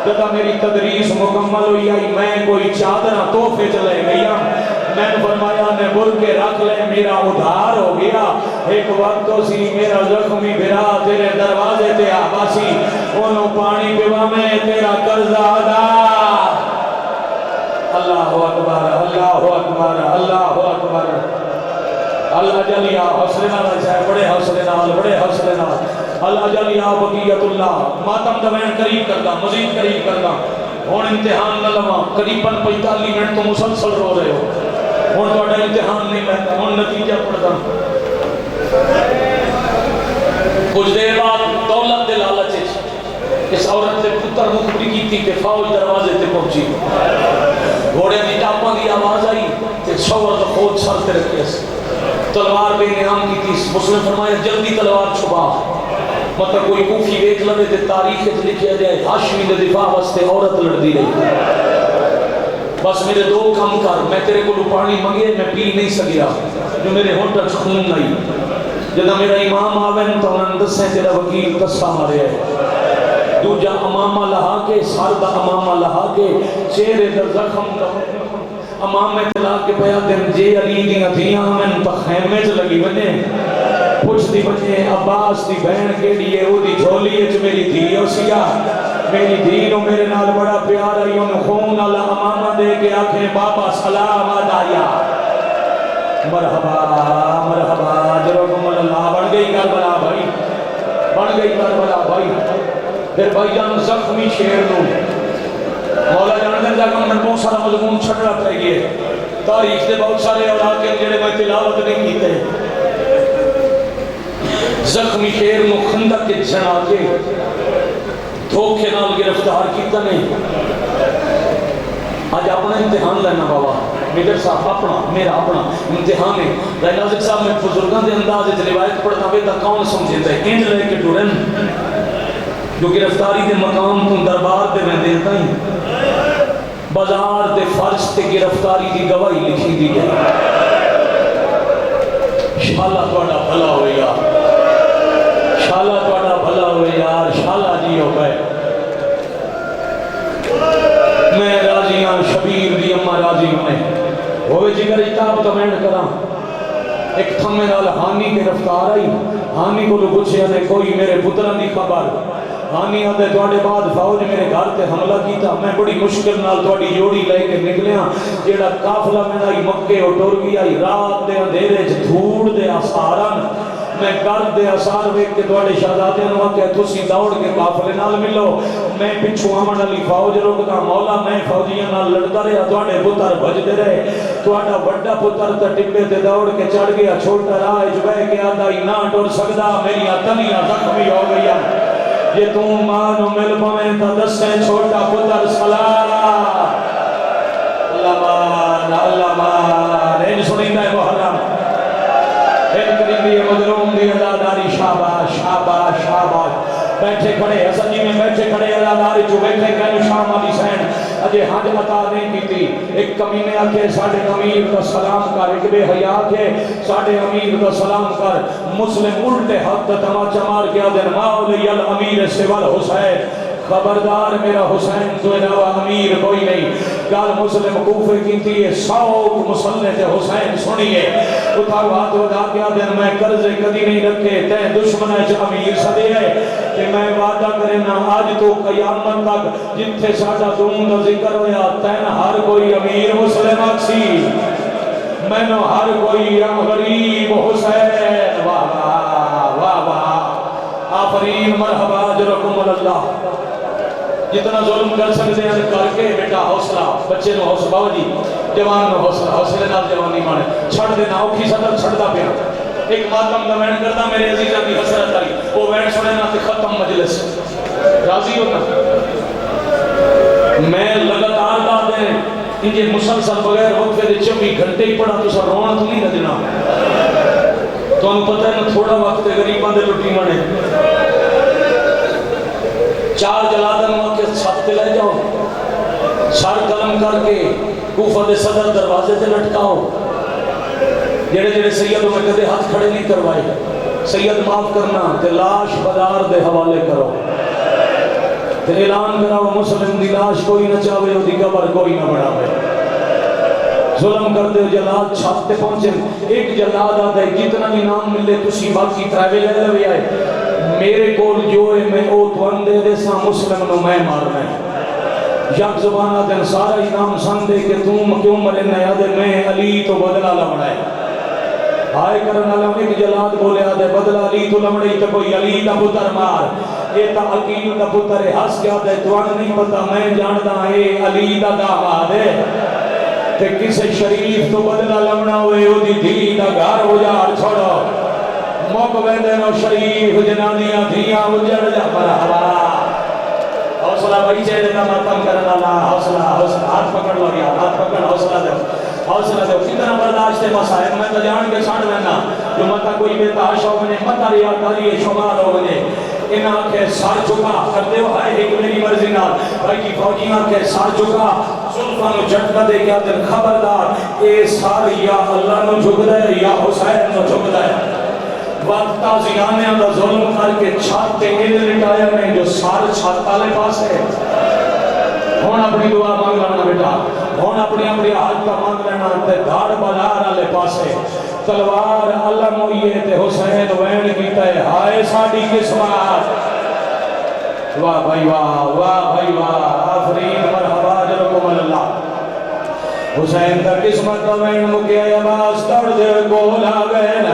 جدا میری تدریس مکمل ہوئی آئی میں کوئی چادرہ توفے چلے گیا میں نے فرمایا نے بر کے رکھ لے میرا ادھار ہو گیا ایک وقت تو سی میرا زخمی بھرا تیرے دروازے تے آباسی انہوں پانی پیوا میں تیرا قرضہ ادا اللہ اکبر اللہ اکبر اللہ اکبر اللہ جلیا حوصلے نال چاہے بڑے حوصلے نال اللہ جلیا بقیت اللہ ماتم دوین قریب کردا مزید قریب کردا ہن امتحان نہ لواں قریباً 45 منٹ تو مسلسل رو رہے ہو ہن تہاڈا امتحان نہیں لینا ہن نتیجہ پڑھدا کچھ دیر بعد دولت دے لالچ اس عورت نے پتر مخبری کی تھی کہ فوج دروازے تے پہنچی گھوڑے دی ٹاپاں دی آواز آئی تے شوہر دا خود سر تے رکھے تلوار بے نعام کی تھی مسلم فرمایا جلدی تلوار چھپا مطلب کوئی کوفی دیکھ لگے تے تاریخ تے لکھیا جائے ہاشمی دے دفاع واسطے عورت لڑدی رہی بس میرے دو کام کر میں تیرے کو پانی منگے میں پی نہیں سکیا جو میرے ہونٹ خون نہیں جدا میرا امام آوے تو انہوں نے دسیں تیرا وکیل قصہ مارے ہے دوجا امامہ لہا کے سر دا امامہ لہا کے چہرے دا زخم دا امام میں تلا کے پیا دن جے علی دیاں دیاں میں تو خیمے چ لگی بنے پوچھ دی بنے عباس دی بہن کے لیے او دی جھولی اچ میری دھی ہو سیا میری دھی نو میرے نال بڑا پیار آئی انہوں خون نال امامہ دے کے آکھیں بابا سلام آدایا مرحبا مرحبا جرکم اللہ بڑھ گئی کربلا بھائی بڑھ گئی کربلا بھائی پھر بھائی جان زخمی شیر نو مولا جان دے جاکم میں بہت سارا مضمون چھڑ رہا پہ گئے تاریخ دے بہت سارے اولاد کے جڑے میں تلاوت نہیں کیتے زخمی شیر نو خندق کے جنا کے دھوکے نال گرفتار کیتا نہیں آج اپنا امتحان لینا بابا میڈر صاحب اپنا میرا اپنا امتحان ہے رائے ناظر صاحب میں بزرگان دے انداز تے روایت پڑھتا ہوئے تا کون سمجھتا ہے انج لے کے ٹورن جو گرفتاری دے مقام تو دربار دے میں دیتا ہی بازار دے فرش تے گرفتاری دی گواہی لکھی دی گئی شالا توڑا بھلا ہوئے یار شالا توڑا بھلا ہوئے یار شالا جی ہو گئے میں راضی ہوں شبیر دی اممہ راضی ہوں ہوئے جگر اجتاب تو میں نے کرا ایک تھمے نال ہانی کے رفتار آئی ہانی کو لوگ پوچھے ہمیں کوئی میرے پتران دی خبر ہانی آدھے توڑے بعد فوج میرے گھر تے حملہ کیتا میں بڑی مشکل نال توڑی جوڑی لے کے نکلیاں جیڑا کافلہ میں آئی مکے اور ٹور گیا رات دے اندھیرے دھوڑ دے آسارن میں گرد دے آسار ویک کے توڑے شہزادے نوا کہ تسی دوڑ کے قافلے نال ملو میں پچھو آمن علی فوج رکتا مولا میں فوجیاں نال لڑتا رہا توڑے پتر بجدے رہے توڑا بڑا پتر تا ٹپے تے دوڑ کے چڑھ گیا چھوٹا راہ جبے کے آدھا ہی نہ ٹور سکدا میری اتنیاں زخمی ہو گیا یہ تو مانو مل پویں تا دسیں چھوٹا پتر سلام اللہ مان این سنیندہ ہے محرم این قریبی مظلوم دی عزاداری شاباش شاباش شاباش بیٹھے کھڑے حسن جی میں بیٹھے کھڑے عزاداری جو بیٹھے کھڑے شام علی سین اجے حج عطا نہیں کی تھی ایک کمینے آکے ساڑھے امیر کا سلام کر ایک بے حیاء کے ساڑھے امیر کا سلام کر مسلم الٹے حد تماچہ مار گیا دن مولی الامیر سوال حسین خبردار میرا حسین تو علاوہ امیر کوئی نہیں گال مسلم کوفے کی تھی سوک مسلح تے حسین سنیے اتھاو ہاتھ ودا کیا دن میں قرضے کدی نہیں رکھے تے دشمن ہے امیر صدے ہے کہ میں وعدہ کرنا آج تو قیامت تک جتھے ساڑھا دون دا ذکر ہویا تین ہر کوئی امیر مسلم اکسی میں نو ہر کوئی غریب حسین واہ واہ واہ واہ آفرین مرحبا جرکم اللہ جتنا ظلم کر سکتے ہیں کر کے بیٹا حوصلہ بچے نو حوصلہ بابا جی جوان نو حوصلہ حوصلے نال جوانی مانے چھڑ دینا اوکھی صدر چھڑتا پیا ایک ماتم دا وین کرتا میرے عزیزہ کی حسرت آئی وہ وین سنے نہ تے ختم مجلس راضی ہونا میں لگاتار دادے انجھے مسلسل بغیر وقفے دے 24 گھنٹے ہی پڑھا تو سر رونا تو نہیں لگنا تو ہم پتہ ہے نا تھوڑا وقت غریبان دے لٹی مانے 4 جلادن موقع چھت پہ لے جاؤ سر قلم کر کے کوفہ دے صدر دروازے تے لٹکاؤ جڑے جڑے سیدوں میں کدے ہاتھ کھڑے نہیں کروائے سید معاف کرنا تے لاش بازار دے حوالے کرو تے اعلان کراؤ مسلم دی لاش کوئی نہ چاہے دی قبر کوئی نہ بڑھاوے ظلم کر دے جلاد چھت تے پہنچے ایک جلاد آتا ہے جتنا بھی نام ملے تسی باقی ٹریول لے لے آئے میرے کول جو ہے میں او توان دے دے سا مسلم نو میں مارنا ہے یک زبانہ دن سارا ہی نام سن دے کہ تم کیوں مرے نیا دے میں علی تو بدلہ لمڑا ہے آئے کرنا لم ایک جلاد بولے آدھے بدلہ علی تو لمڑی تو کوئی علی دا پتر مار یہ تا عقیل دا پتر ہس کیا دے توان نہیں پتا میں جاندہ ہے علی دا دعویٰ دے کہ کسے شریف تو بدلہ لمنا ہوئے او دی دھی دا گھر ہو جار چھوڑو موقع بیندے نو شریف جنانیاں دھیاں اجڑ جا مرحبا حوصلہ بھائی چہرے کا ماتم کرنا اللہ حوصلہ ہاتھ پکڑ لو یار ہاتھ پکڑ حوصلہ دو کتنا برداشت ہے مسائل میں تو جان کے ساڑھ لینا جو متا کوئی بے تحاشا ہو گنے متا ریاکاری شمار ہو گنے ان آنکھیں سار چکا کرتے ہو آئے ایک میری مرضی نال بھائی کی فوجی آنکھیں سار چکا سلطانو جھٹکا دے کیا دن خبردار اے سار یا اللہ نو جھک دے یا حسین نو جھک دے وقت تازیانے اندر ظلم کر کے چھات تے ایل لٹایا میں جو سار چھات تالے پاس ہے ہون اپنی دعا مانگ لینا بیٹا ہون اپنی حال کا مانگ لینا تے دھاڑ بازار آلے پاس ہے تلوار اللہ موئیے تے حسین وین کیتا ہے ہائے ساڑی قسمات واہ بھائی واہ آفرین مرحبا جرکم اللہ حسین تا قسمت وین مکیا یا باس تڑ دے گولا گئن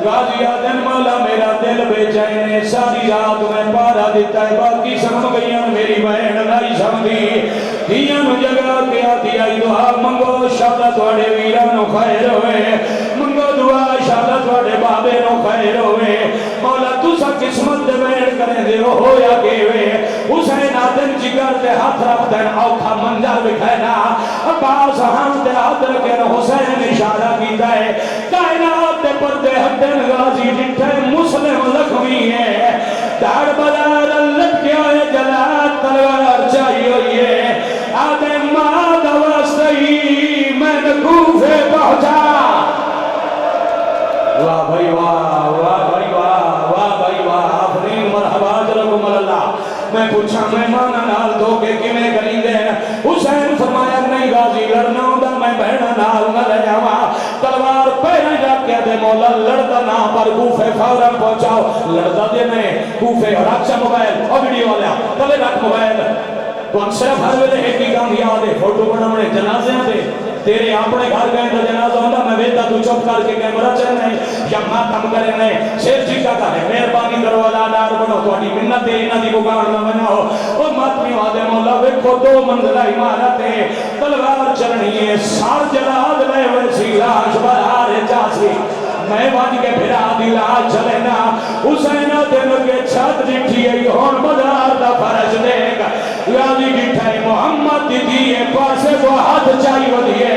غازی آدن مولا میرا دل بے چینے ساری رات میں پارا دیتا ہے باقی سم گئیاں میری بہن نہیں سمدھی دیاں جگہ کیا دیا دعا منگو شادت وڑے ویرانو خیر ہوئے منگو دعا شادت وڑے بابے نو خیر ہوئے مولا تو سا قسمت دے بہن کریں دے ہو یا کیوے حسین آدن جگر دے ہاتھ رکھ دین اوکھا منظر بکھینا باز ہم دے ہاتھ رکھیں حسین اشارہ کیتا ہے کائنات دے پردے ہدن غازی جٹھے مسلم لکھوی ہے دار بدار اللہ کیا ہے جلال تلوار چاہیے ہوئے آدھے ماد واسطی میں نکوفے پہنچا واہ بھائی واہ آفرین مرحبا جرکم اللہ میں پوچھا میں مانا نال دو کے کمیں کریں دے حسین فرمایا نہیں غازی لڑنا ہوندہ میں بہنا نال نہ لے جاوا تلوار پہنے جا کے دے مولا لڑتا نا پر کوفے فوراں پہنچاؤ لڑتا دے میں کوفے رکھا موبائل اور ویڈیو والا تلے رکھ موبائل تو صرف ہر ویلے ایک ہی کام یاد ہے فوٹو بنانے جنازے دے تیرے اپنے گھر گئے تو جنازہ ہوندہ میں بیتا تو چپ کر کے کیمرہ چلنے یا ماتم کرنے شیر جیتا کرے مہربانی کرو اللہ دار بنو تو اٹھی منت دے انہ دی بگاڑ نہ بناؤ وہ ماتمی وعدے مولا ویکھو 2 منزلہ عمارت ہے تلوار چلنی ہے سار جلاد لے ویسی لاش بہار جاسی میں واج کے پھرا دلا چلنا حسین دن کے چھت جٹھی ہے ہون بازار دا فرج دے گا غازی جٹھائی محمد دیئے پاسے وہ ہاتھ چاہی ودیے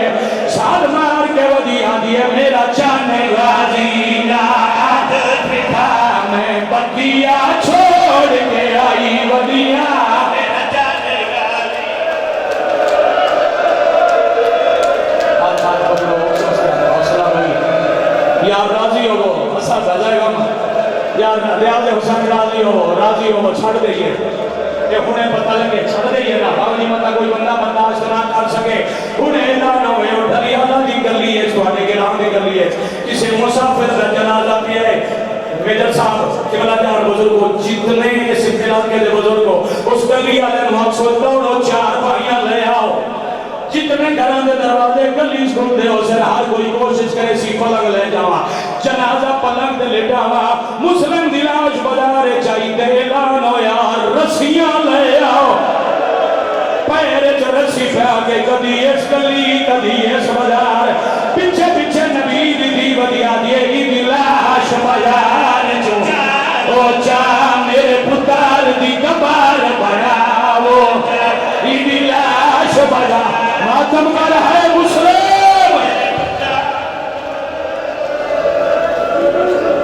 ساتھ مار کے ودیا دیئے میرا چاہنے غازی نات پھٹا میں بکیا چھوڑ کے آئی ودیا میرا چاہنے غازی ہاتھ پکڑو حوصلہ بھائی یار راضی ہو اسا بجائے گا یار ریاض حسین راضی ہو چھڑ دئیے کہ انہیں پتہ لگے چھڑ دئیے نا باغی مطا کوئی بندہ برداشت نہ کر سکے انہیں اعلان ہوئے اور دریادہ دی گلی ہے سوانے گرام دی گلی ہے کسی مسافر کا جنازہ بھی ہے میجر صاحب قبلہ جان بزرگوں جتنے اس علاقے کے بزرگوں اس گلی والے مقصود دوڑو 4 بھائیاں لے آؤ جتنے گھران دے دروازے گلی سکون دے ہو سر ہر کوئی کوشش کرے سی پلنگ لے جاوا جنازہ پلنگ دے لے جاوا مسلم دلاش بدارے چاہی دے اعلان ہو یار رسیاں لے آؤ پیرے جو رسی پہ آگے کدی اس گلی کدی اس بدار پچھے پچھے نبی دی ودیا دیے دلاش بدار جو او چاہ میرے پتار دی کبار بڑھاو دلاش سے بجا ماتم کا ہے